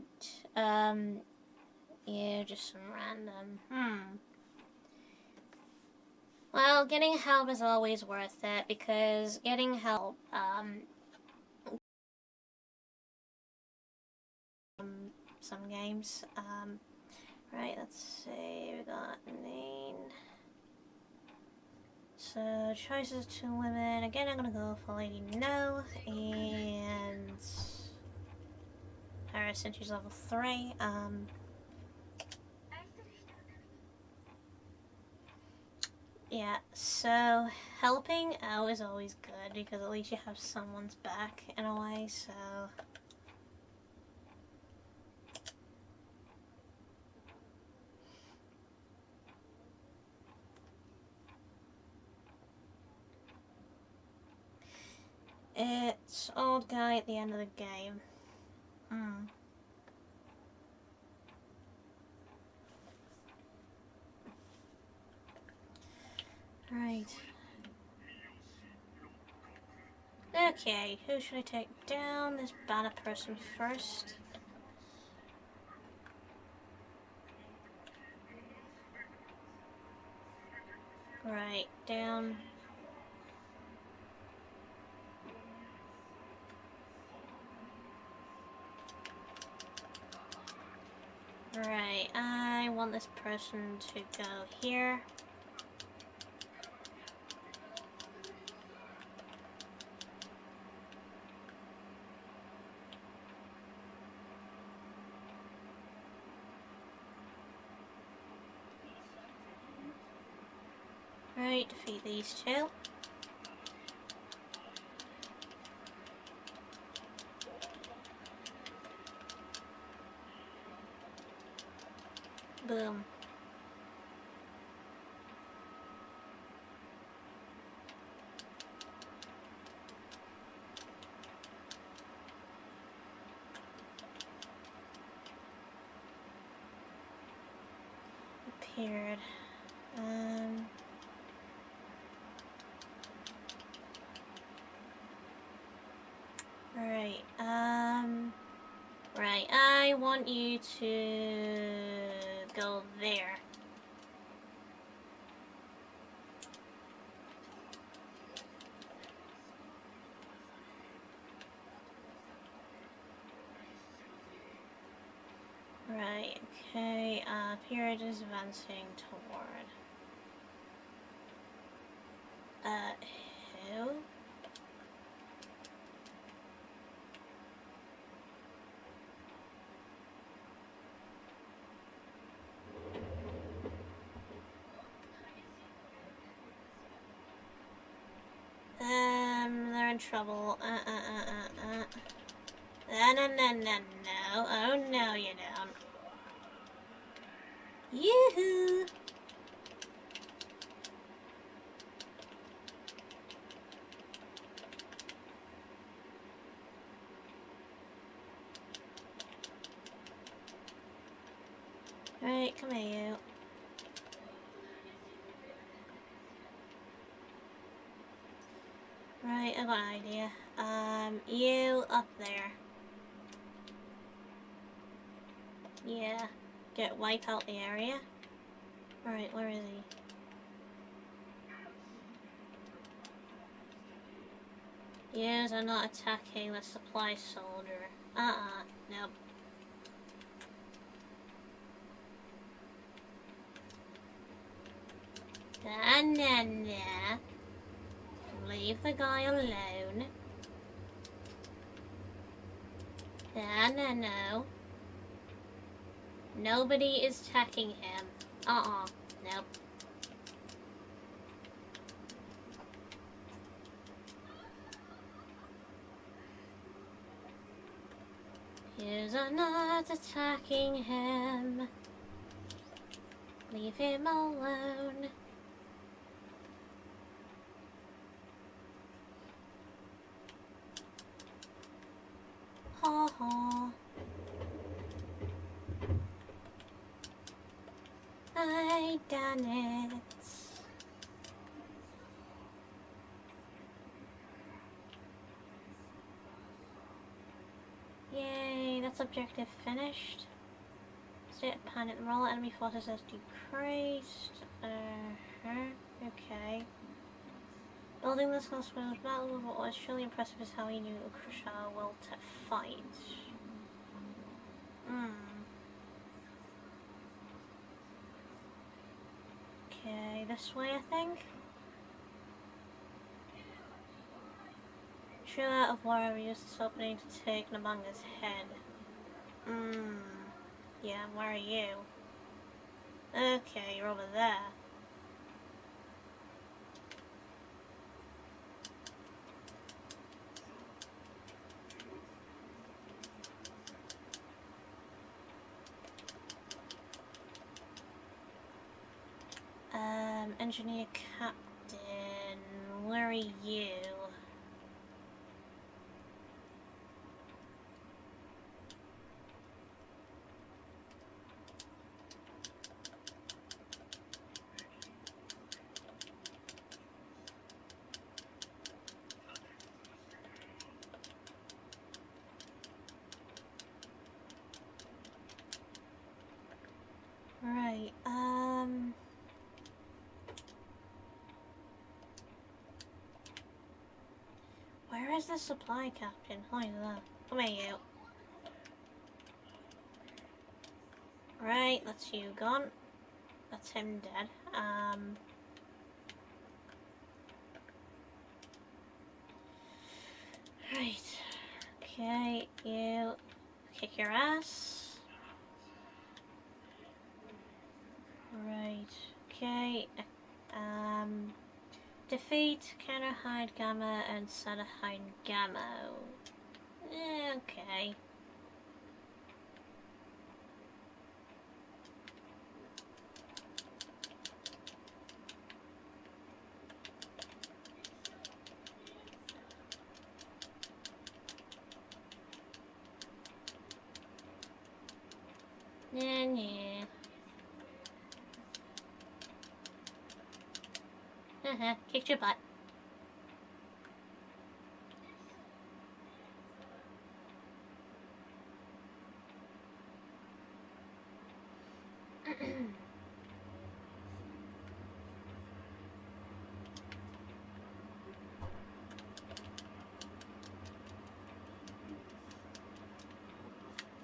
yeah, just some random, Well, getting help is always worth it, because getting help, some games, right, let's see, we got main. So, choices to women, again, I'm gonna go for Lady No, and Paris, since she's level 3, yeah, so helping out is always good, because at least you have someone's back, in a way, so... It's old guy at the end of the game. Right. Okay, who should I take down? This banner person first. Right, down. Right, I want this person to go here. Right, defeat these two. Boom. Appeared. Right, right, I want you to go there. Right, okay, Period is advancing toward. Who? They're in trouble. No. Oh, no, you don't. Yoo-hoo! Right, come here, you. Right, I got an idea. You up there. Yeah. Wipe out the area. Alright, where is he? Yes, I'm not attacking the supply soldier. Nope. Nah. Leave the guy alone. No. Nobody is attacking him. Nope. Yous are not attacking him. Leave him alone. Ha ha. I done it. Yay, that's objective finished. State panic, roll enemy forces has decreased. Okay. Building this hospital battle with what was truly impressive is how he knew it would crush our will to fight. Okay, this way I think. True out of where we used this opening to take Nabanga's head. Yeah, where are you? Okay, you're over there. Engineer Captain, where are you? Right, where is the supply captain? Hi there. Come here, you. Right, that's you gone. That's him dead. Right. Okay, you kick your ass. Right. Okay. defeat Canahide Gamma and Sanahide Gamma. Okay. Yeah. Kicked your butt.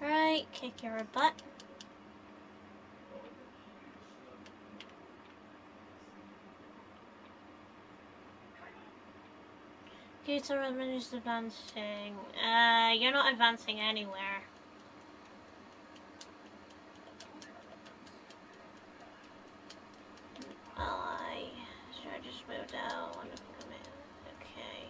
Right, kick your butt. Gates are advanced advancing. You're not advancing anywhere. Should I just move down? Come in. Okay.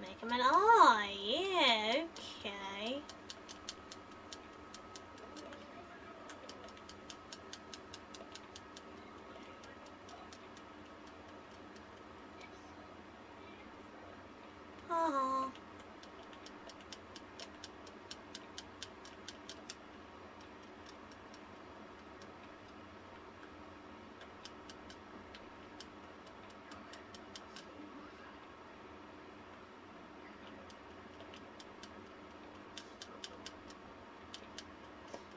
Make him an eye. Yeah, okay. Oh.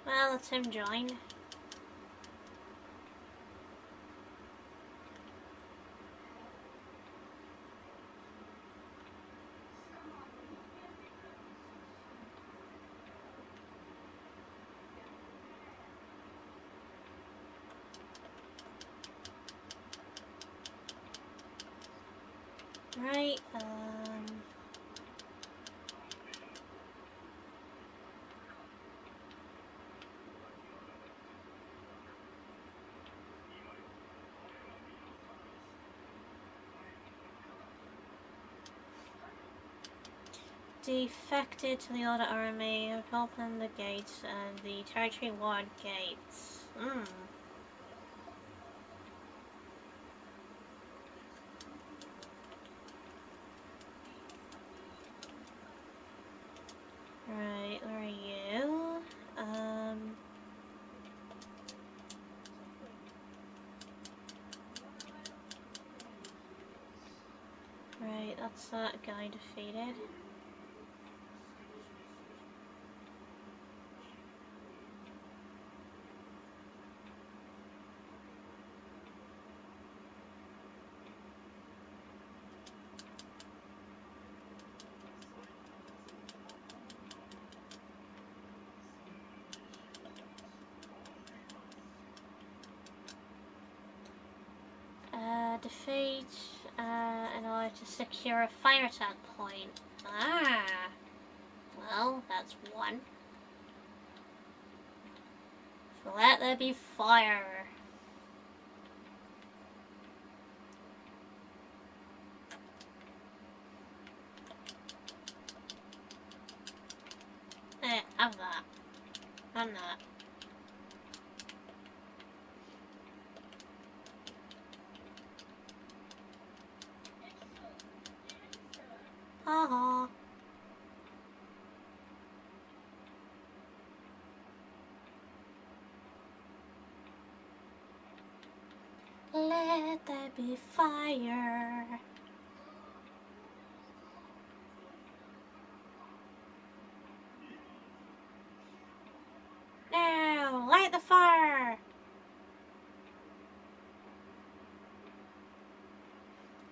Well, let's him join. Right, defected to the Order Army, have opened the gates and the Territory Ward gates. Right, where are you? Right, that's that guy defeated. Defeat, in order to secure a fire attack point. Ah, well, that's one. So let there be fire. Have that. And that. Haha. Let there be fire. Now, light the fire.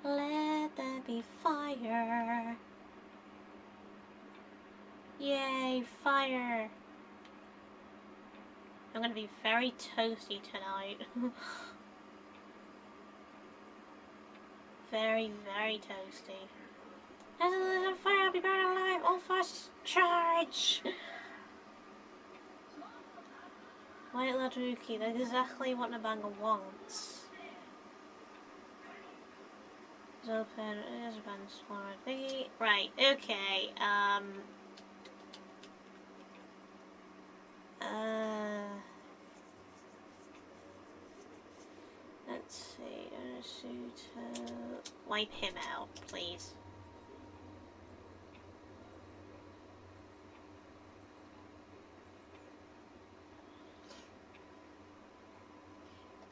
Let there be fire. Yay, fire. I'm gonna be very toasty tonight. Very, very toasty. As a little fire, I'll be burned alive. All forces charge. White Laduki, that's exactly what Nabanga wants. is open. It is open. Smaller thingy. Right. Okay. Let's see. Wipe him out, please.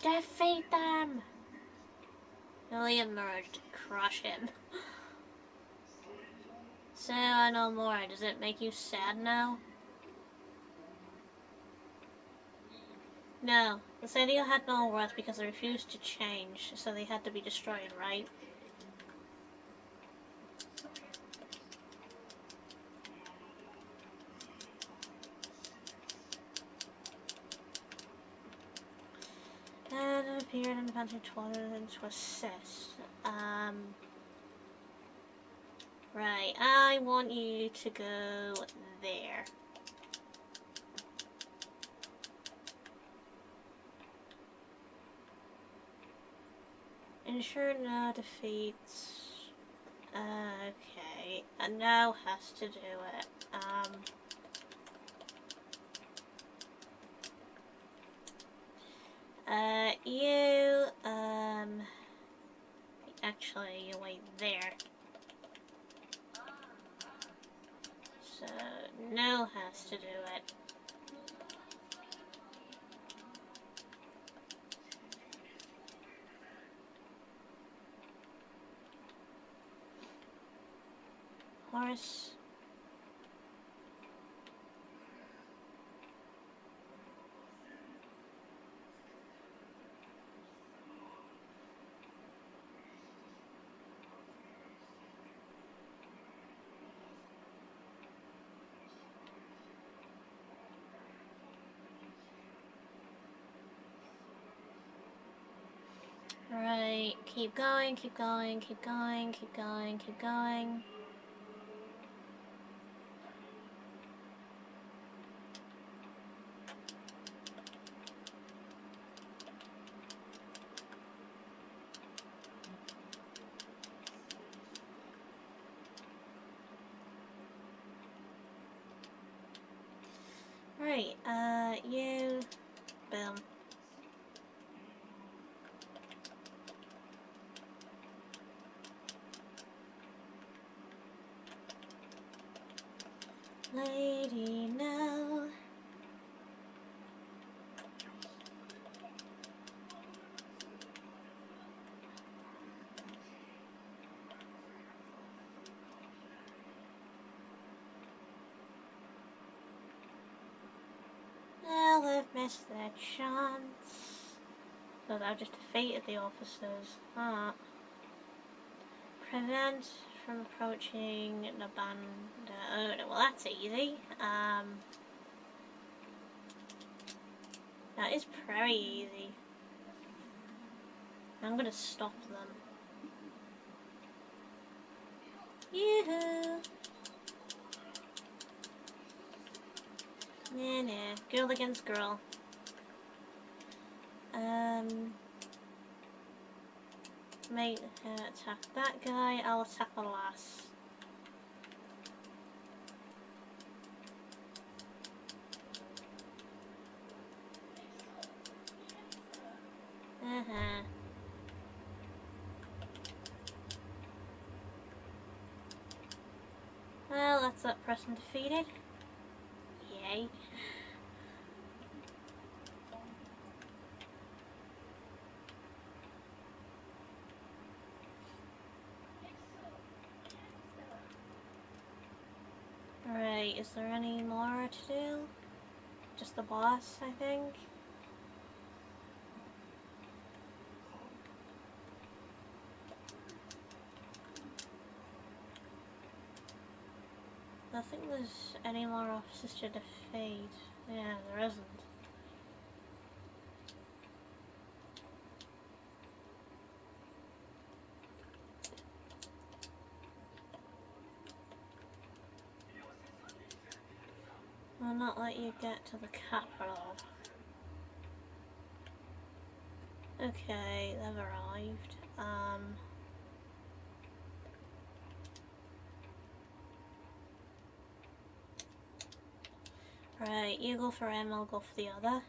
Defeat them! Newly emerged. Crush him. So I know more. Does it make you sad now? No. The city had no worth because they refused to change, so they had to be destroyed, right? And it appeared in the country to assist. Right. I want you to go there. Ensure no defeats. Okay. And now has to do it. Actually, you wait there. So, no has to do it. Horse. Right, keep going, keep going, keep going, keep going, keep going. Right, you, boom. Lady, no. Well, they've missed their chance. So I've just defeated the officers. Prevent from approaching the band. Oh, well, that's easy. That is very easy. I'm gonna stop them. Yoo-hoo! Nah. Girl against girl. May attack that guy. I'll attack the lass. Well, that's that person defeated. Yay. Right, is there any more to do? Just the boss, I think? I don't think there's any more officers to defeat. Yeah, there isn't. I'll not let you get to the capital. Okay, they've arrived. Right, you go for M, I'll go for the other.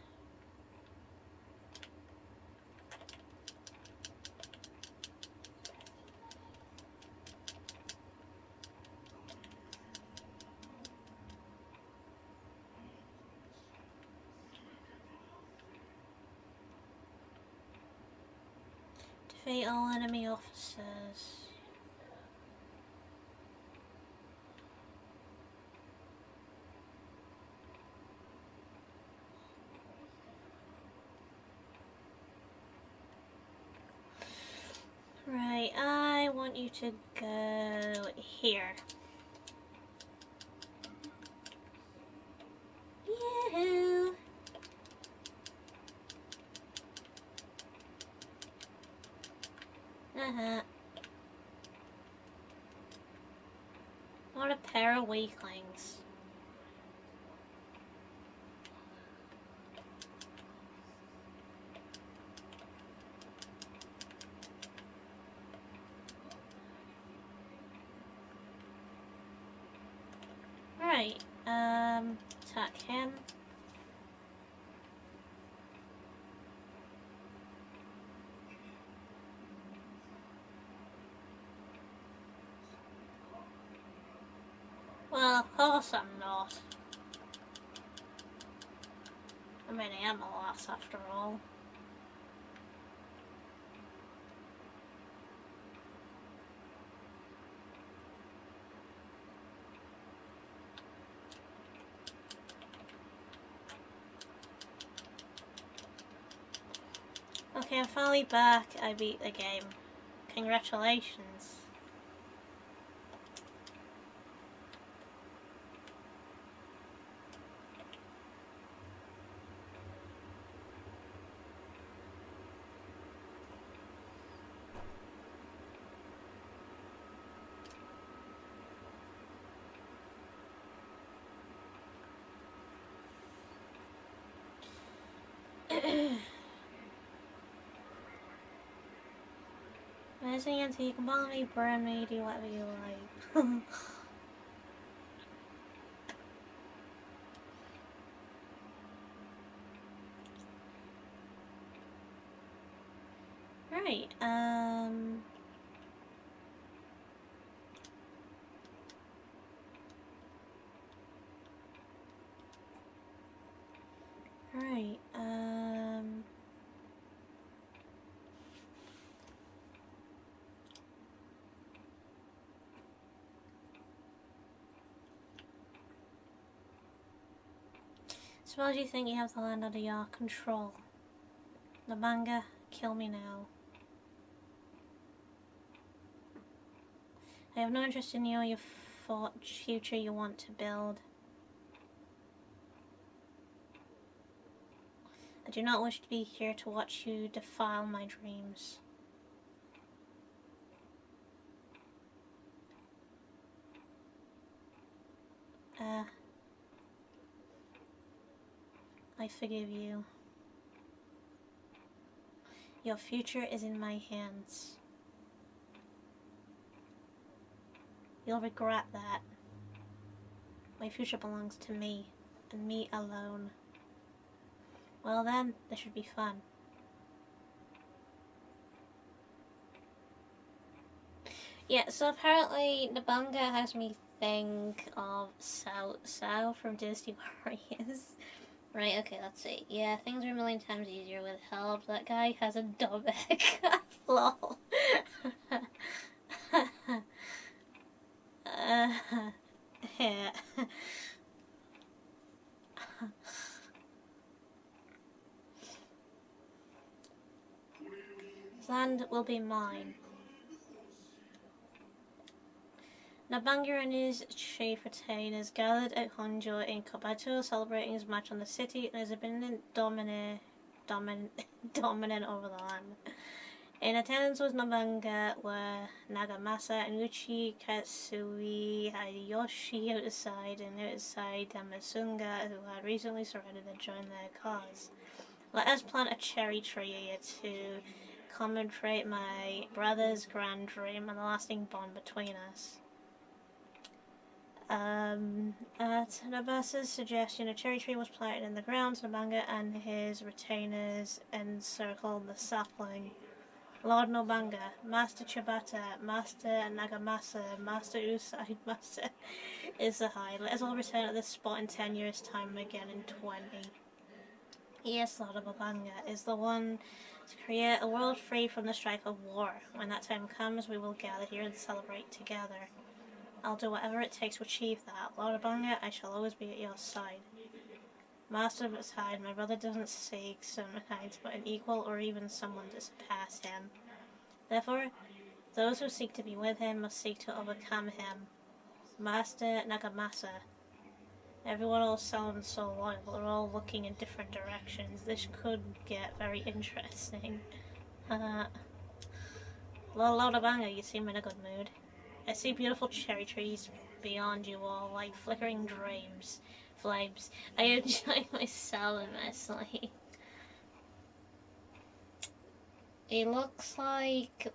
Defeat all enemy officers. Right, I want you to go here. Yoo-hoo! Uh-huh. What a pair of weaklings. Right, attack him. Well, of course I'm not. I mean, I am a loss after all. Okay, I'm finally back. I beat the game. Congratulations. Amazing Auntie, you can follow me, burn me, do whatever you like. Right, right, suppose you think you have the land under your control. Nabanga, kill me now. I have no interest in you or your future you want to build. I do not wish to be here to watch you defile my dreams. I forgive you. Your future is in my hands. You'll regret that. My future belongs to me, and me alone. Well then, this should be fun. Yeah, so apparently Nabanga has me think of Sao from Dynasty Warriors. Right, okay, let's see. Yeah, things are a million times easier with help. That guy has a dumb egg. Lol. Yeah. Land will be mine. Nabanga and his chief retainers gathered at Honjo in Kabato, celebrating his match on the city and his abundant dominant over the land. In attendance was Nabanga were Nagamasa and Uchi Katsui, Hideyoshi outside, and outside Damasunga, who had recently surrendered and joined their cause. Let us plant a cherry tree here to commemorate my brother's grand dream and the lasting bond between us. At Nabasa's suggestion, a cherry tree was planted in the ground, so Nobanga and his retainers encircled the sapling. Lord Nobanga, Master Chibata, Master Nagamasa, Master Usai, Master Isahai, let us all return at this spot in 10 years' time again in 20. Yes, Lord Nobanga is the one to create a world free from the strife of war. When that time comes, we will gather here and celebrate together. I'll do whatever it takes to achieve that. Lord Nobanga, I shall always be at your side. Master Isahai, my brother doesn't seek some heights, but an equal or even someone to surpass him. Therefore, those who seek to be with him must seek to overcome him. Master Nagamasa. Everyone all sounds so loyal, but they're all looking in different directions. This could get very interesting. Lord Nobanga, you seem in a good mood. I see beautiful cherry trees beyond you all, like flickering flames. I enjoy myself immensely. He looks like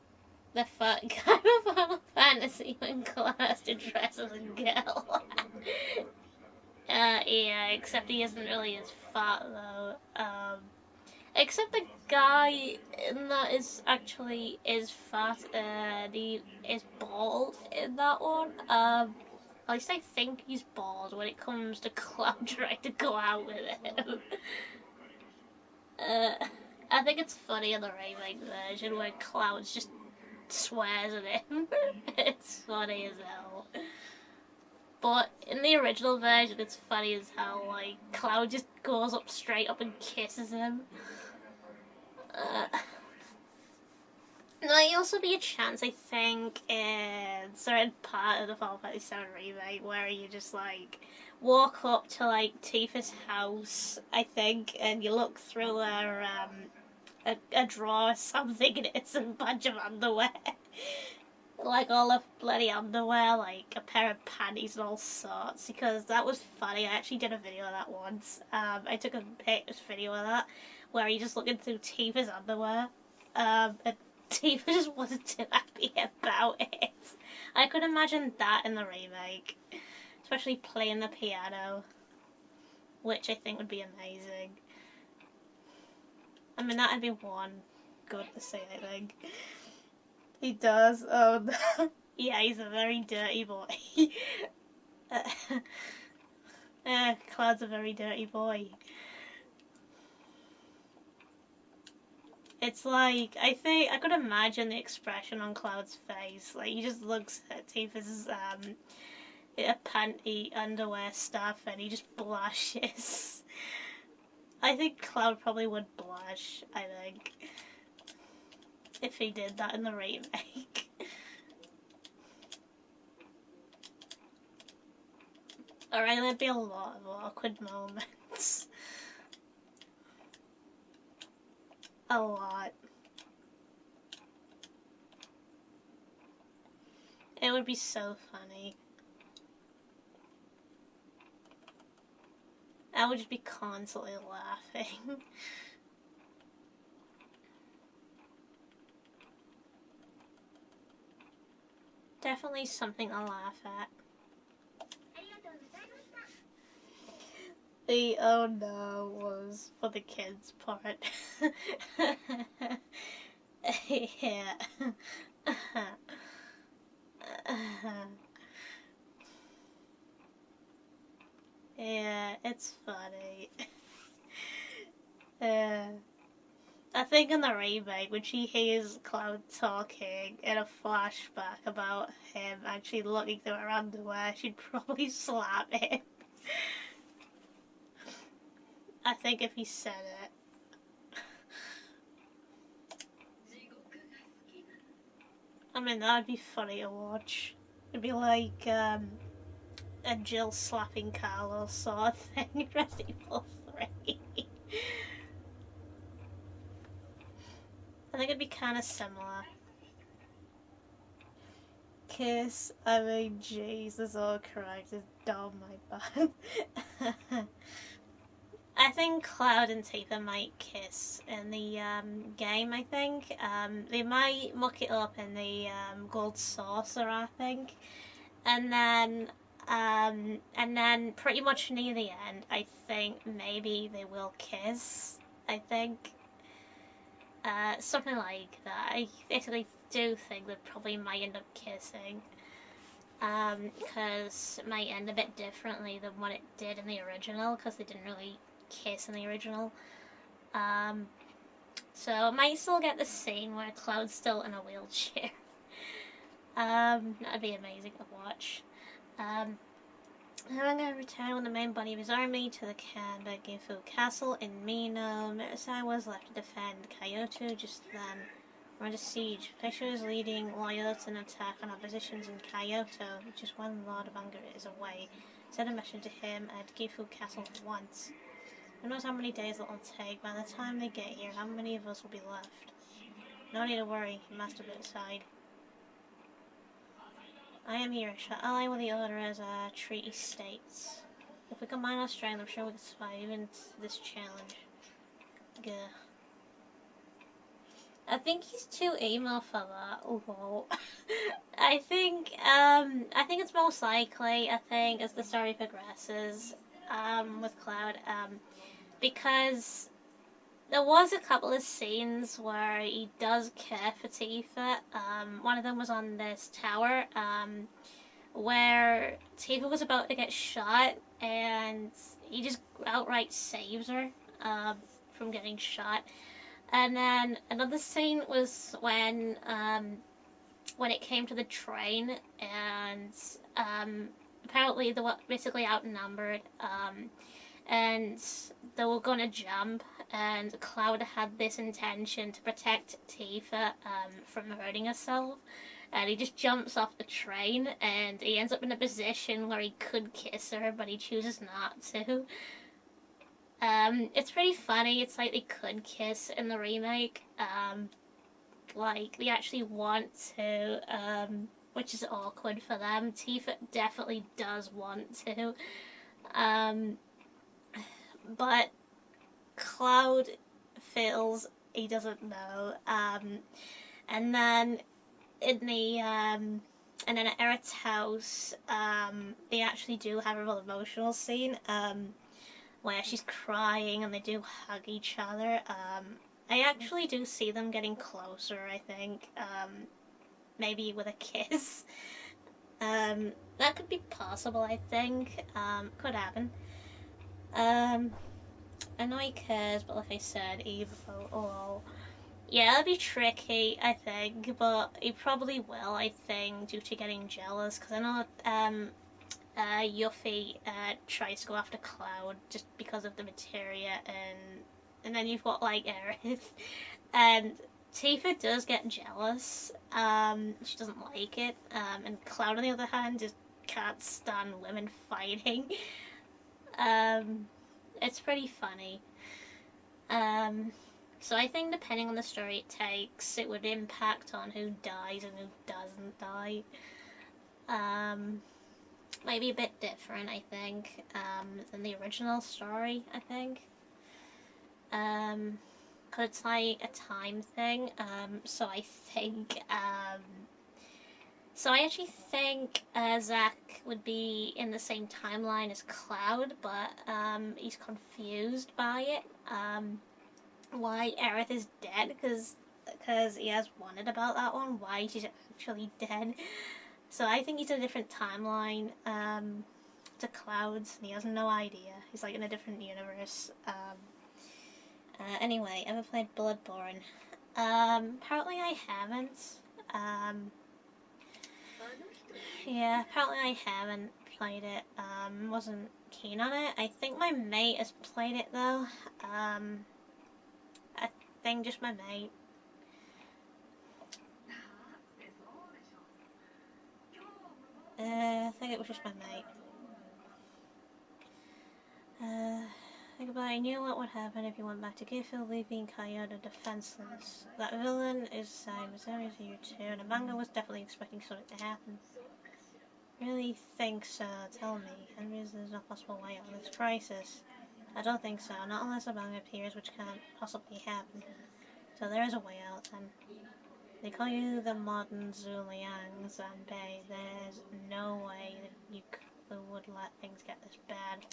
the fat guy of Final Fantasy when Cloud has to dress as a girl. Yeah, except he isn't really as fat though. Except the guy that is fat and he is bald in that one. At least I think he's bald when it comes to Cloud trying to go out with him. I think it's funny in the remake version where Cloud just swears at him. It's funny as hell. But in the original version, it's funny as hell. Like, Cloud just goes up straight up and kisses him. There might also be a chance, I think, in certain part of the Final Fantasy VII remake where you just, like, walk up to, like, Tifa's house, I think, and you look through her, a drawer or something, and it's a bunch of underwear. Like, all of bloody underwear, like, a pair of panties and all sorts, because that was funny. I actually did a video of that once. I took a video of that, where you just looking through Tifa's underwear, and Tifa just wasn't too happy about it. I could imagine that in the remake, especially playing the piano, which I think would be amazing. I mean, that'd be one good to see, I think. He does. Oh no. Yeah, he's a very dirty boy. Cloud's a very dirty boy. It's like, I could imagine the expression on Cloud's face. Like, he just looks at Tifa's, panty underwear stuff and he just blushes. I think Cloud probably would blush, I think, if he did that in the remake. Alright, there'd be a lot of awkward moments. A lot. It would be so funny. I would just be constantly laughing. Definitely something to laugh at. The oh no was for the kids part. Yeah. Yeah, it's funny. I think in the remake, when she hears Cloud talking in a flashback about him actually looking through her underwear, she'd probably slap him. I think if he said it. I mean, that'd be funny to watch. It'd be like, a Jill slapping Carlos sort of thing in Resident Evil 3. I think it'd be kind of similar. Kiss, I mean, jeez, that's all correct. It's dumb, my bad. I think Cloud and Tifa might kiss in the game, I think. They might muck it up in the Gold Saucer, I think. And then And then pretty much near the end, I think maybe they will kiss. I think. Something like that. I basically do think they probably might end up kissing. Because it might end a bit differently than what it did in the original, because they didn't really kiss in the original. Um, so it might still get the scene where Cloud's still in a wheelchair. That'd be amazing to watch. Um, Manga returned with the main body of his army to the Kanba Gifu Castle in Mino. Mirazai was left to defend Kyoto just then. We're under siege. Fisher is leading loyalists in attack on oppositions in Kyoto, just when Lord of Anger is away. Send a message to him at Gifu Castle at once. Who knows how many days it'll take. By the time they get here, how many of us will be left? No need to worry, Master Bitside. I am here. Shall ally with the order as treaty states. If we combine our strength, I'm sure we can survive even this challenge. Gah. I think he's too emo for that. Although, I think it's most likely. I think as the story progresses, with Cloud, because there was a couple of scenes where he does care for Tifa. One of them was on this tower, where Tifa was about to get shot, and he just outright saves her, from getting shot. And then another scene was when it came to the train, and apparently they were basically outnumbered, and they were gonna jump, and Cloud had this intention to protect Tifa from hurting herself. And he just jumps off the train, and he ends up in a position where he could kiss her, but he chooses not to. It's pretty funny. It's like they could kiss in the remake. Like they actually want to, which is awkward for them. Tifa definitely does want to, um, but Cloud feels he doesn't know. And then in the and then at Aerith's house, they actually do have a real emotional scene, where she's crying and they do hug each other. I actually do see them getting closer, I think. Maybe with a kiss. That could be possible, I think. Could happen. I know he cares, but like I said, Evo, oh, yeah, it'll be tricky, I think, but he probably will, I think, due to getting jealous, because I know, Yuffie tries to go after Cloud just because of the materia, and then you've got like Aerith, and Tifa does get jealous. She doesn't like it, and Cloud on the other hand just can't stand women fighting. It's pretty funny. So I think depending on the story it takes, it would impact on who dies and who doesn't die. Maybe a bit different, I think, than the original story, I think. Because it's like a time thing, so I think, so I actually think Zack would be in the same timeline as Cloud, but he's confused by it. Why Aerith is dead, because he has wondered about that one, why she's actually dead. So I think he's in a different timeline to Clouds, and he has no idea. He's like in a different universe. Anyway, ever played Bloodborne? Apparently I haven't. Um, yeah, apparently I haven't played it. Wasn't keen on it. I think my mate has played it though. I think just my mate. I think it was just my mate. Think about it. I knew what would happen if you went back to Gifu, leaving Kyoto defenseless. That villain is Missouri's here too, and the manga was definitely expecting something to happen. Really think so? Tell me. Henry's there's no possible way out of this crisis. I don't think so, not unless a manga appears, which can't possibly happen. So there is a way out then. They call you the modern Zuliang Zanbei. There's no way that you they would let things get this bad.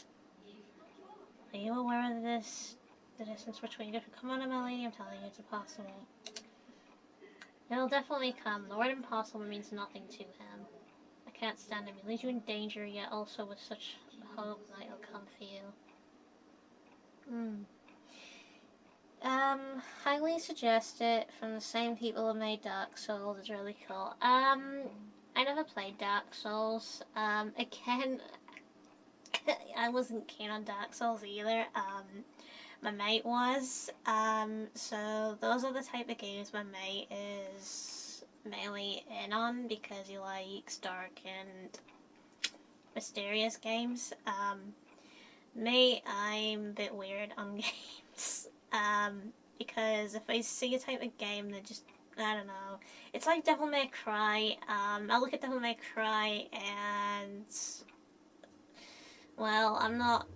Are you aware of this? The distance between you. Come on, Emily, I'm telling you, it's impossible. It'll definitely come. The word impossible means nothing to him. I can't stand him. He leaves you in danger, yet also with such hope that it'll come for you. Highly suggested from the same people who made Dark Souls. It's really cool. I never played Dark Souls. Again, I wasn't keen on Dark Souls either. My mate was. So those are the type of games my mate is mainly in on because he likes dark and mysterious games. Me, I'm a bit weird on games. Because if I see a type of game that just, I don't know. It's like Devil May Cry. I look at Devil May Cry and, well, I'm not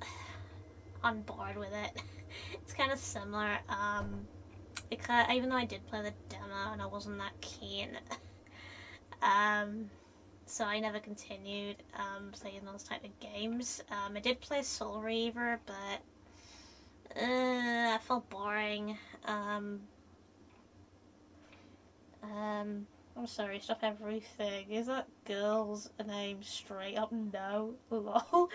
on board with it. It's kind of similar. Because even though I did play the demo and I wasn't that keen, so I never continued playing those type of games. I did play Soul Reaver, but I felt boring. I'm sorry, stop everything. Is that girl's name straight up? No. Lol.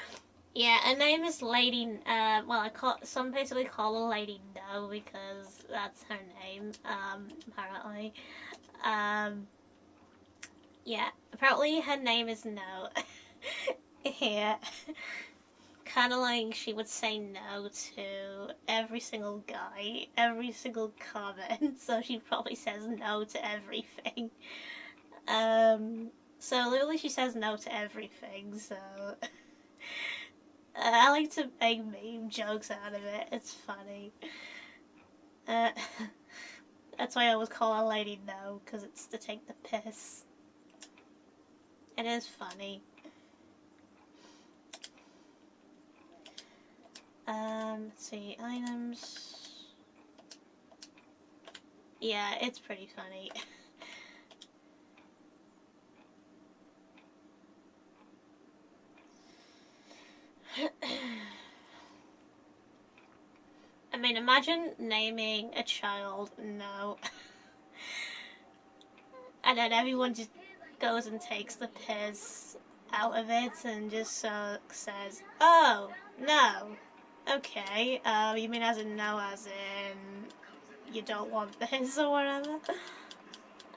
Yeah, her name is Lady, well, some basically call her Lady No because that's her name, apparently. Yeah, apparently her name is No. Yeah. Kind of like she would say no to every single guy, every single comment, so she probably says no to everything. So literally she says no to everything, so... I like to make meme jokes out of it, it's funny. That's why I always call her Lady No, because it's to take the piss. It is funny. Let's see, items. Yeah, it's pretty funny. I mean, imagine naming a child No. And then everyone just goes and takes the piss out of it and just says, oh, no. Okay, you mean as in no as in you don't want this or whatever?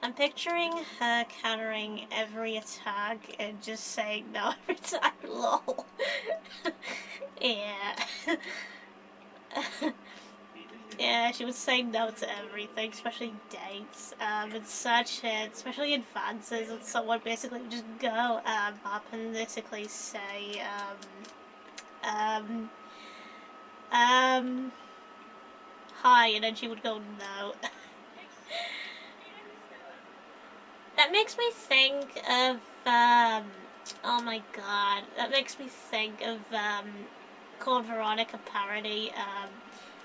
I'm picturing her countering every attack and just saying no every time, lol. Yeah. Yeah, she would say no to everything, especially dates, and such, and especially advances, and someone basically would just go, up and basically say, hi, and then she would go no. That makes me think of, oh my god, that makes me think of, Code Veronica parody,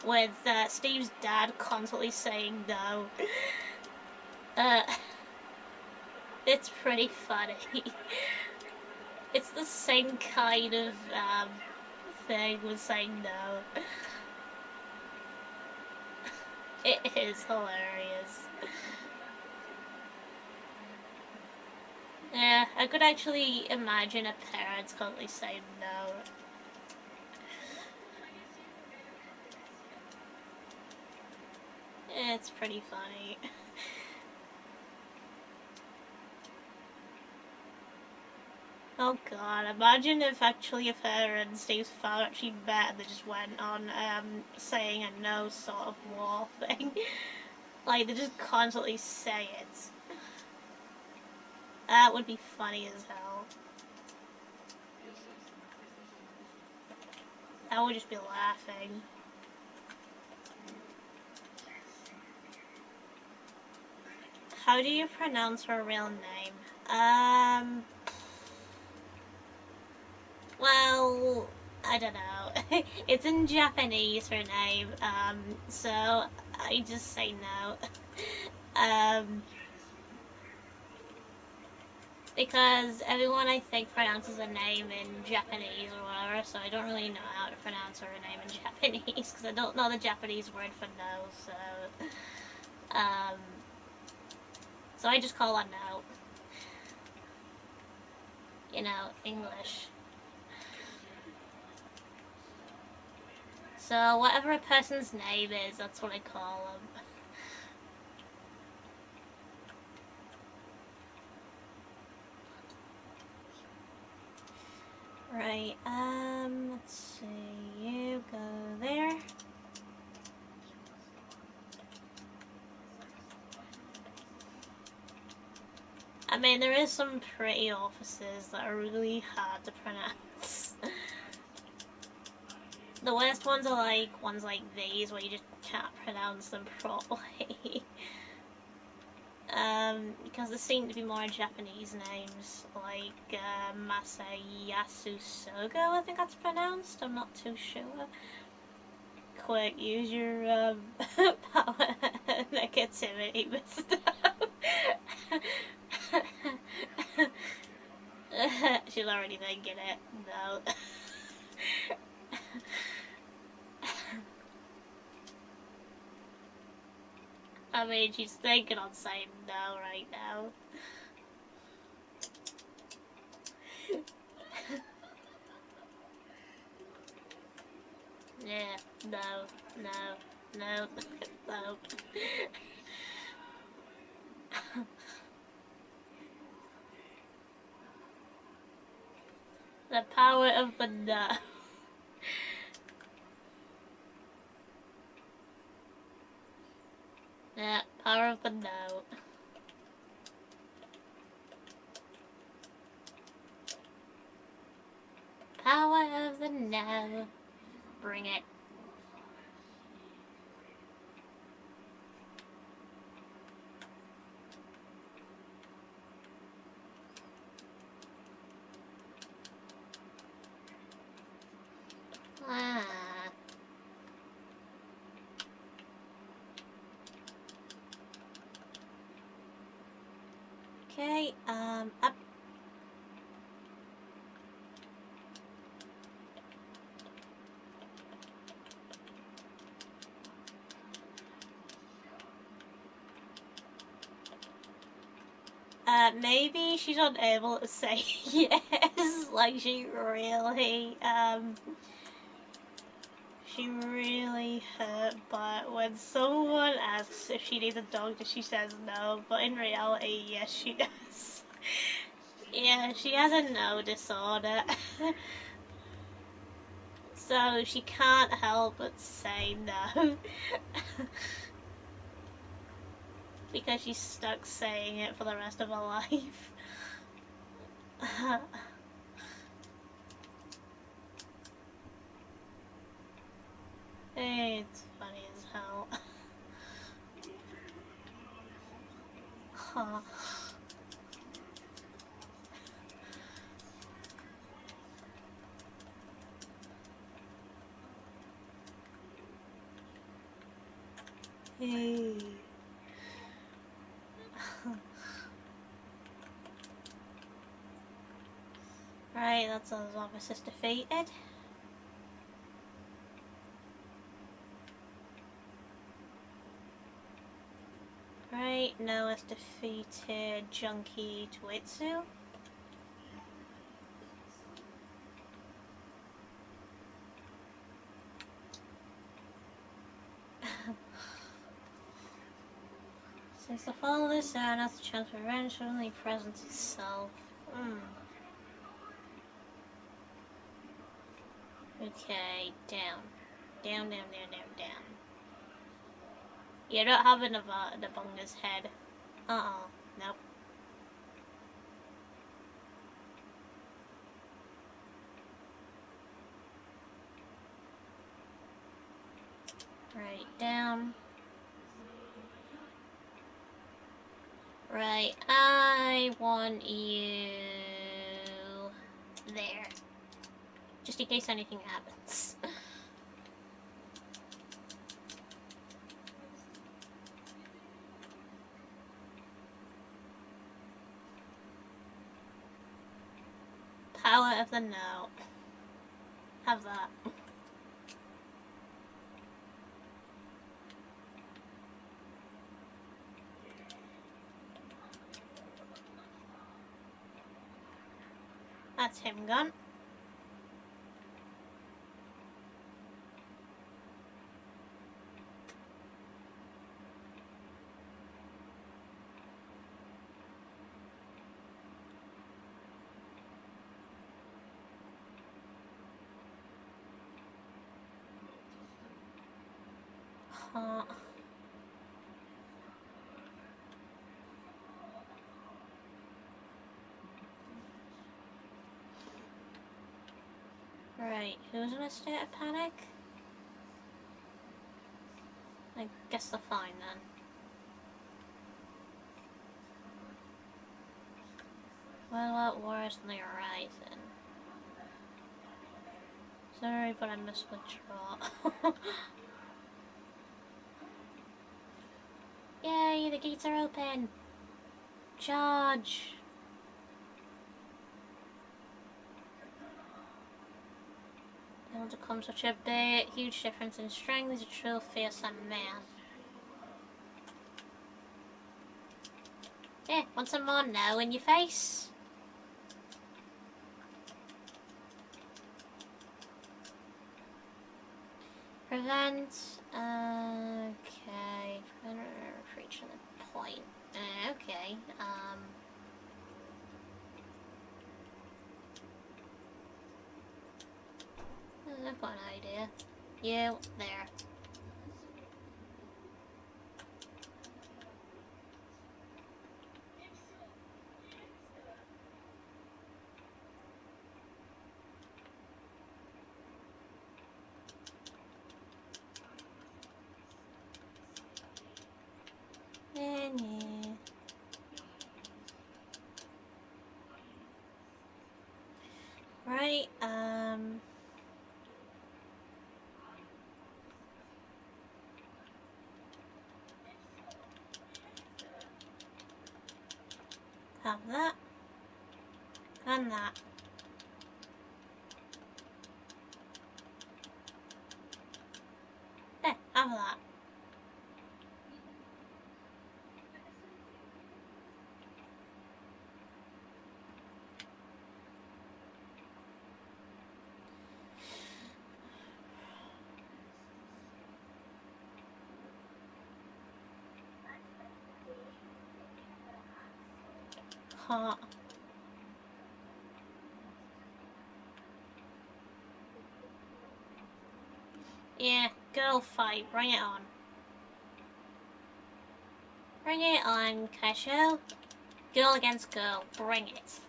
with, Steve's dad constantly saying no. It's pretty funny. It's the same kind of, thing with saying no. It is hilarious. Yeah, I could actually imagine a parent constantly saying no. It's pretty funny. Oh god, imagine if actually if her and Steve's father actually met and they just went on, saying a no sort of war thing. Like, they just constantly say it. That would be funny as hell. I would just be laughing. How do you pronounce her real name? Well, I don't know. It's in Japanese, her name, so I just say no. because everyone I think pronounces a name in Japanese or whatever, so I don't really know how to pronounce her name in Japanese because I don't know the Japanese word for no. Um, so I just call her no. You know, English. So whatever a person's name is, that's what I call them. Right, let's see, you go there. I mean, there is some pretty offices that are really hard to pronounce. The worst ones are like ones like these where you just can't pronounce them properly. Because there seem to be more Japanese names, like Masayasu Sogo, I think that's pronounced. I'm not too sure. Quick, use your power negativity, Mister. She's already thinking it. No. I mean, she's thinking on saying no right now. Yeah, no, no, no, no. The power of the no. Yeah, power of the no. Power of the no. Bring it. Ah. Okay, up. Maybe she's unable to say yes. Like, she really hurt, but when someone asks if she needs a doctor, she says no, but in reality, yes, she does. Yeah, she has a no disorder. So she can't help but say no. Because she's stuck saying it for the rest of her life. It's funny as hell. Huh. Hey. Right, that's those officers defeated. Right, Noah's defeated Junkie Tuitsu. Since the fall of the sun, as the transferentially presents itself. Okay, down. Down, down, down, down, down. You don't have a Nabunga's head. Nope. Right, down. Right, I want you there. Just in case anything happens. Amulet of the Note. Have that. That's him gone. Huh. Right, who's in a state of panic? I guess they're fine then. What wars on the horizon? Sorry, but I must withdraw. Yay, the gates are open! Charge! Able to come such a big, huge difference in strength. He's a true fearsome man. Yeah, want some more now in your face? Prevent. Okay. Reaching the point. Okay. I've got an idea. You there. Yeah. Right. Have that. And that. Have that. Huh. Yeah, girl fight. Bring it on. Bring it on, Casho. Girl against girl. Bring it.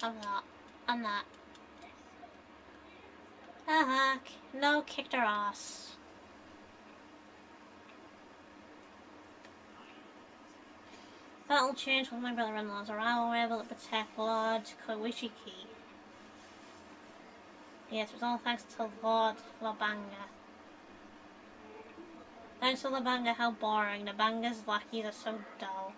Have that. And that. No, kicked her ass. Battle changed with my brother-in-law's arrival. We're able to protect Lord Kawishiki. Yes, it was all thanks to Lord Labanga. Thanks to Labanga, how boring. Labanga's lackeys are so dull.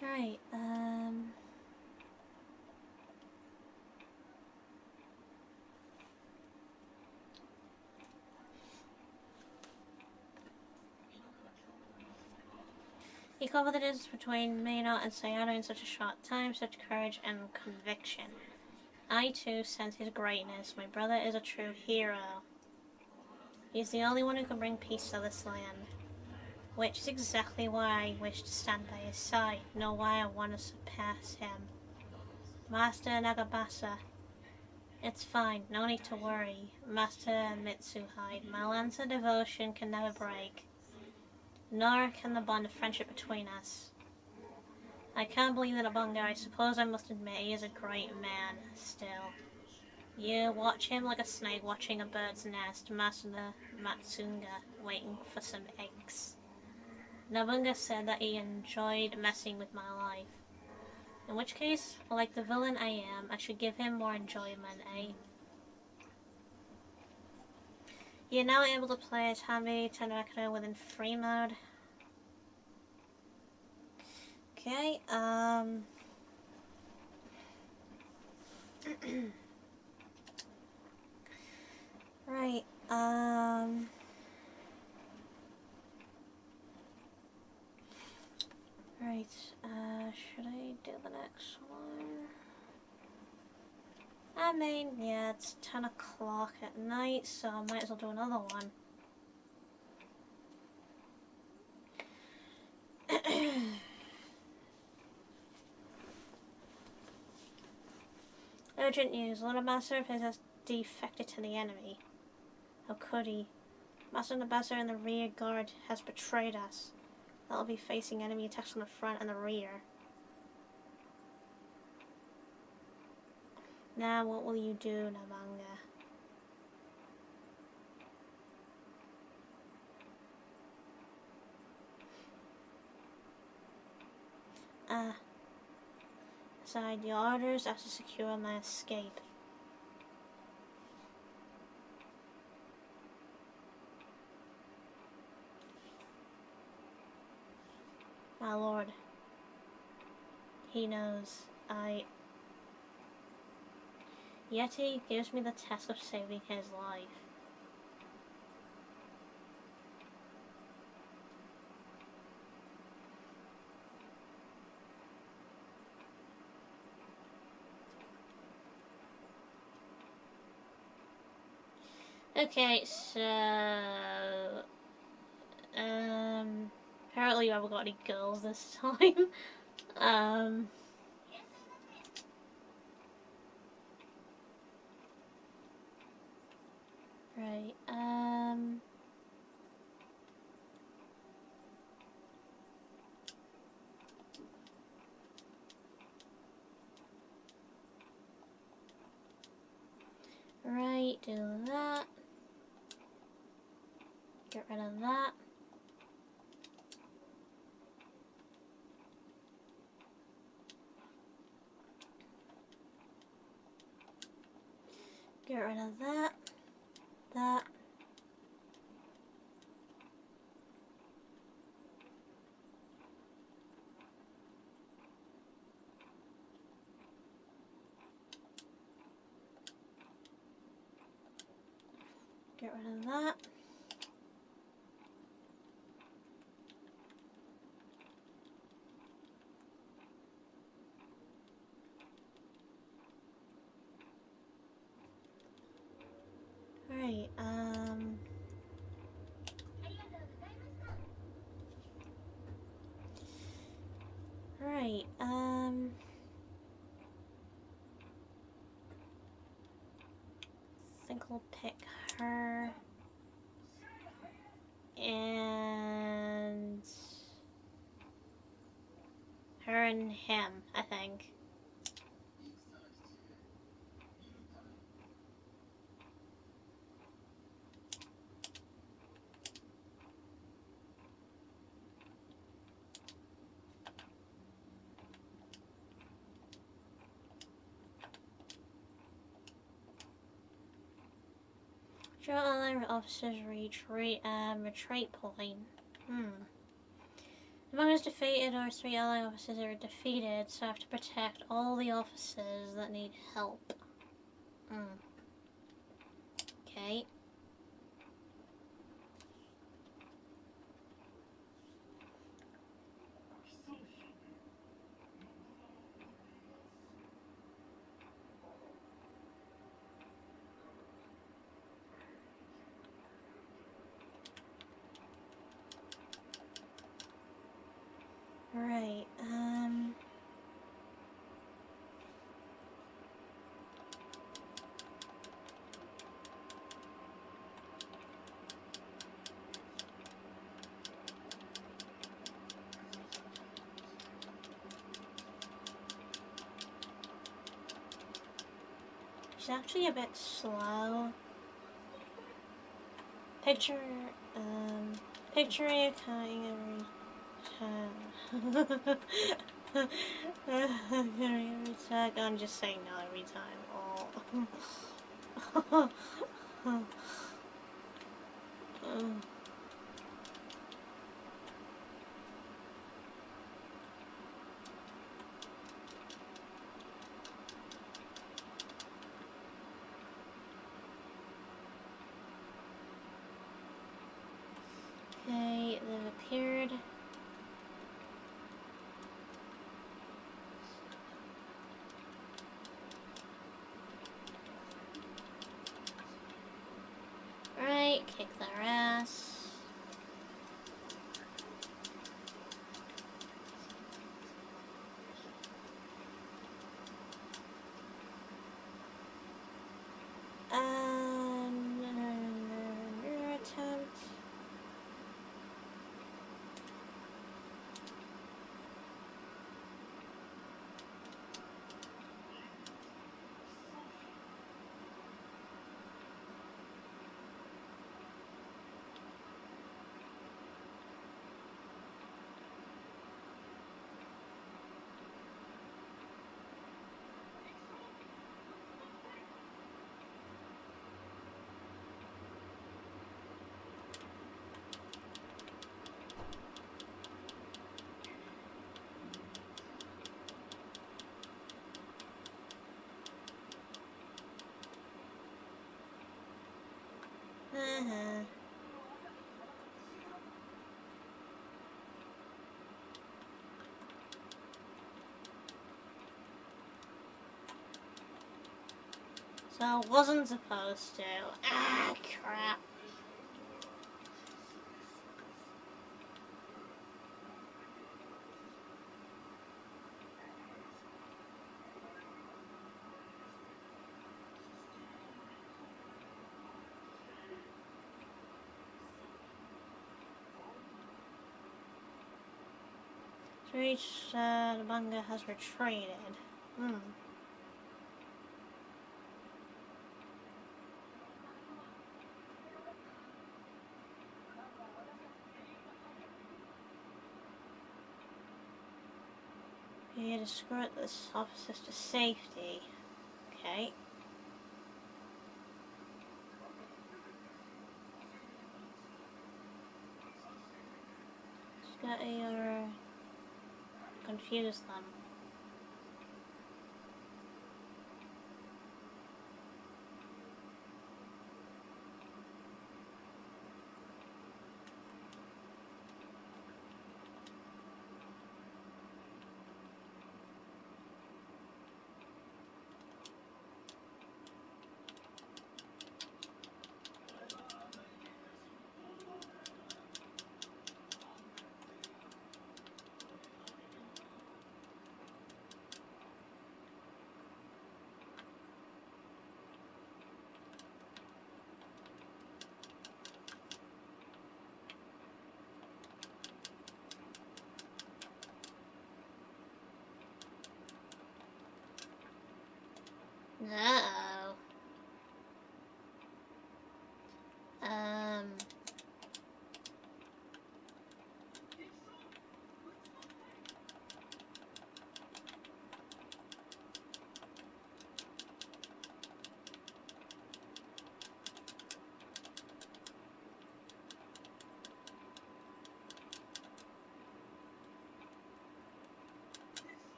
Right, he covered the distance between Maynard and Sayano in such a short time, such courage and conviction. I too sense his greatness. My brother is a true hero. He's the only one who can bring peace to this land. which is exactly why I wish to stand by his side, nor why I want to surpass him. Master Nagabasa, it's fine, no need to worry, Master Mitsuhide. My lance of devotion can never break, nor can the bond of friendship between us. I can't believe that Abunga, I suppose I must admit he is a great man, still. You watch him like a snake watching a bird's nest, Master Matsunga, waiting for some eggs. Nabunga said that he enjoyed messing with my life. In which case, like the villain I am, I should give him more enjoyment, eh? You're now able to play as Hami Tanaka within free mode. Okay, right, right, should I do the next one? I mean, yeah, it's 10 o'clock at night, so I might as well do another one. Urgent news. Lord Master has defected to the enemy. How could he? Master Nabasa in the rear guard has betrayed us. They'll be facing enemy attacks on the front and the rear. Now what will you do, Nabanga? Aside your orders, I have to secure my escape. My lord. He knows. Yeti gives me the task of saving his life. Okay, so... apparently you haven't got any girls this time. Right, right, do that. Get rid of that. Get rid of that. That. Get rid of that. Right, right, I think we'll pick her. And... her and him, I think. Draw online officers retreat point. The one is defeated or 3 ally officers are defeated, so I have to protect all the officers that need help. Okay. It's actually a bit slow. Picture, picture you coming every time. Every time. I'm just saying no every time. Oh. Okay, they've appeared. Right, kick their ass. Another attempt. Uh-huh. So I wasn't supposed to. Ah, crap. To reach, the manga has retreated. Hmm. You had to escort this officers to safety. Okay. Just gotta confuse them.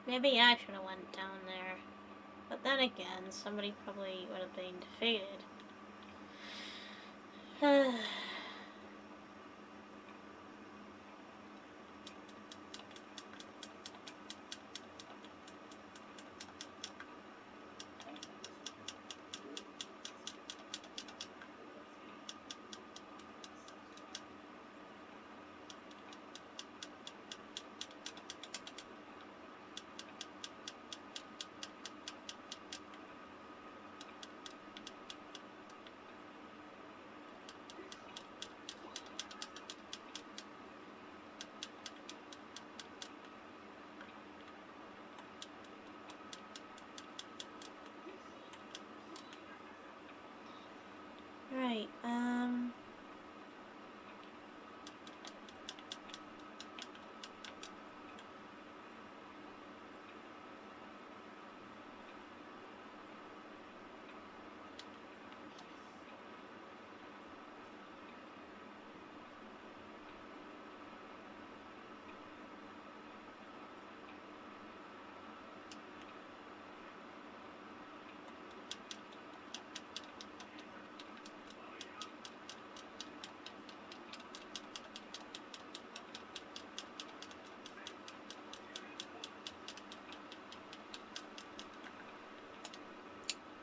Maybe I should have went down there. But then again, somebody probably would have been defeated. Right,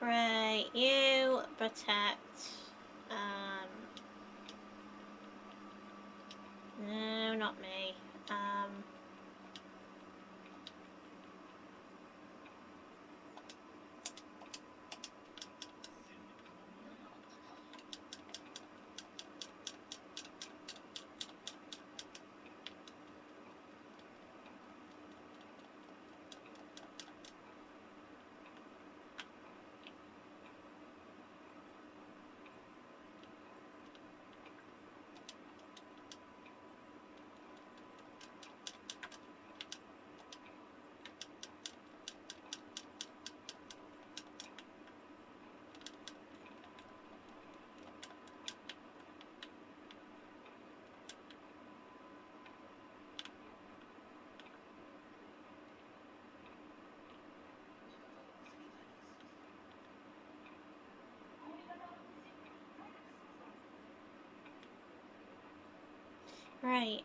right, you protect, no, not me, right,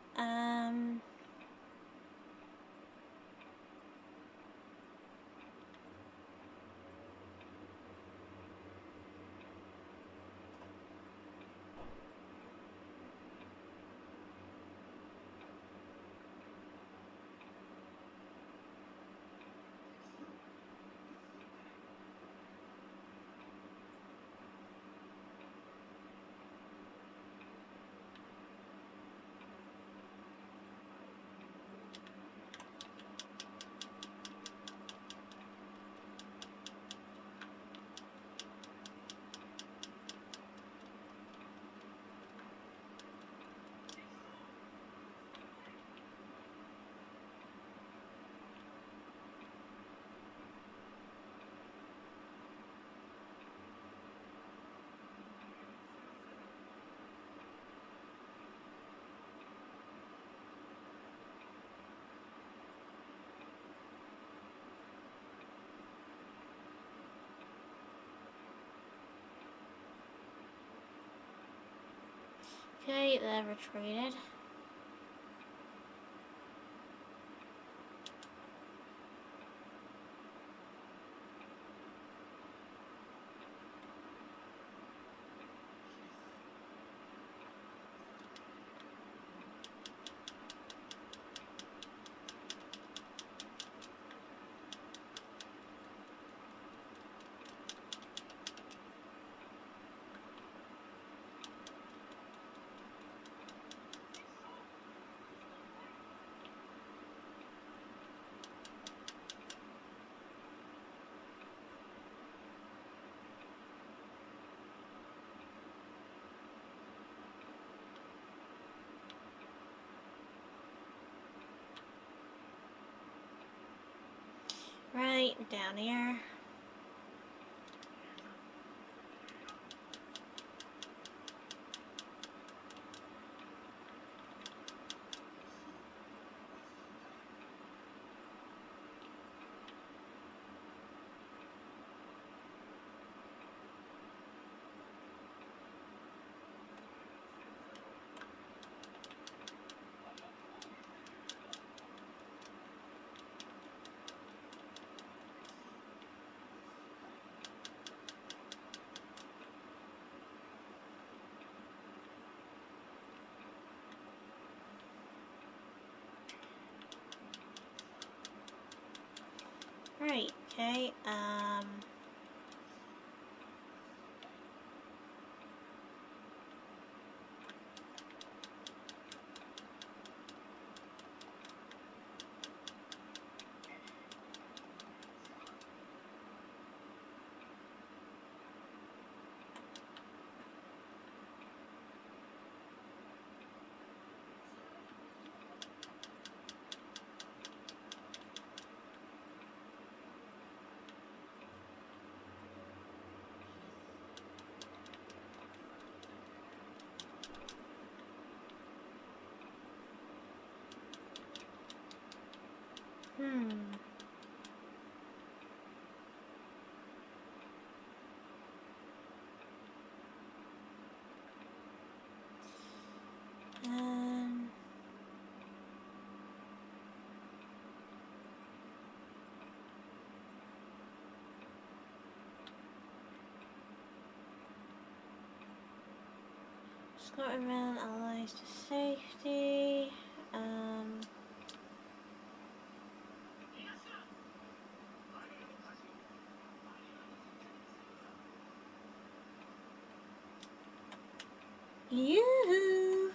okay, they're retreated. Right, down here. Okay, hmm. Um, escort around allies to safety. Yoo-hoo!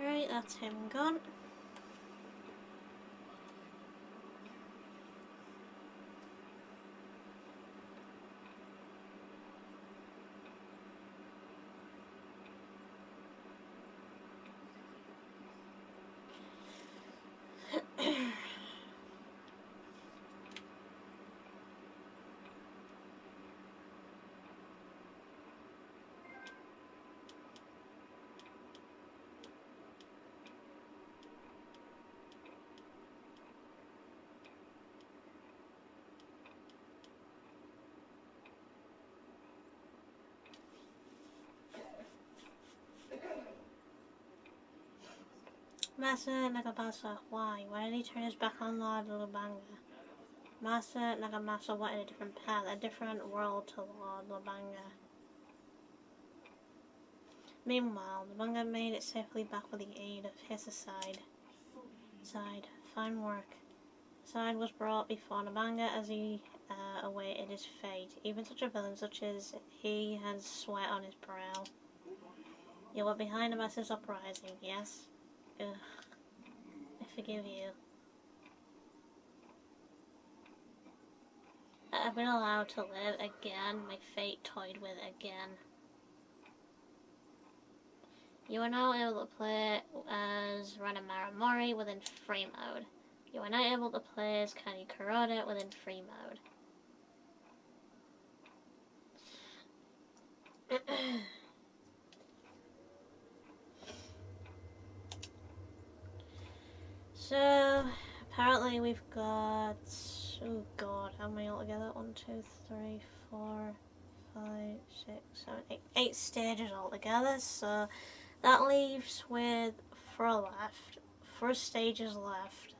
Right, that's him gone. Masa Nagamasa, why? Why did he turn his back on Lord Lubanga? Masa Nagamasa wanted a different path, a different world to Lord Lubanga. Meanwhile, Lubanga made it safely back with the aid of his side. Fine work. Side was brought before Lubanga as he awaited his fate. Even such a villain such as he has sweat on his brow. You were behind the massive uprising, yes? Ugh. I forgive you. I've been allowed to live again, my fate toyed with again. You are now able to play as Ranamara Mori within free mode. You are now able to play as Kani Kuroda within free mode. So, apparently we've got... Oh god, how many altogether? 1, 2, 3, 4, 5, 6, 7, 8. 8 stages altogether, so that leaves with 4 left. 4 stages left.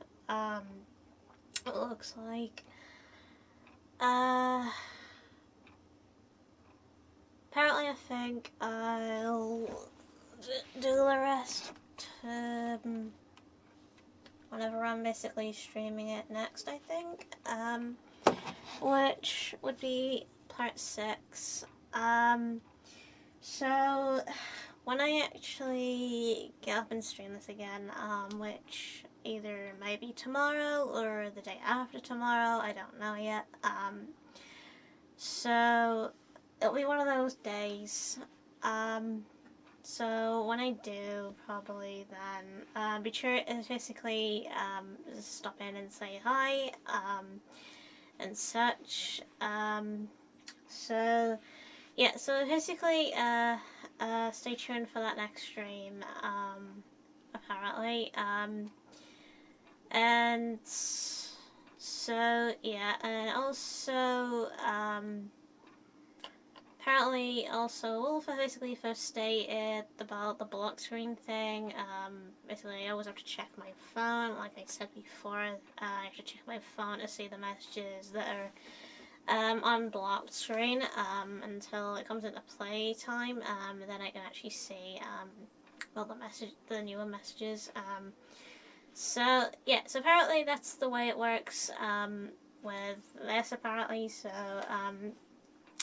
It looks like... Apparently I think I'll do the rest whenever I'm basically streaming it next, I think. Which would be part 6. So when I actually get up and stream this again, which either might be tomorrow or the day after tomorrow, I don't know yet. So it'll be one of those days. Um, so when I do, probably then be sure to basically just stop in and say hi and such. So yeah, so basically, stay tuned for that next stream. Apparently, and so yeah, and also apparently also we'll basically first state about the block screen thing. Basically, I always have to check my phone. Like I said before, I have to check my phone to see the messages that are on block screen until it comes into playtime. Then I can actually see well the newer messages. So yeah, so apparently that's the way it works with this apparently. So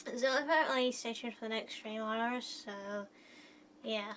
apparently stay tuned for the next stream hours. So yeah.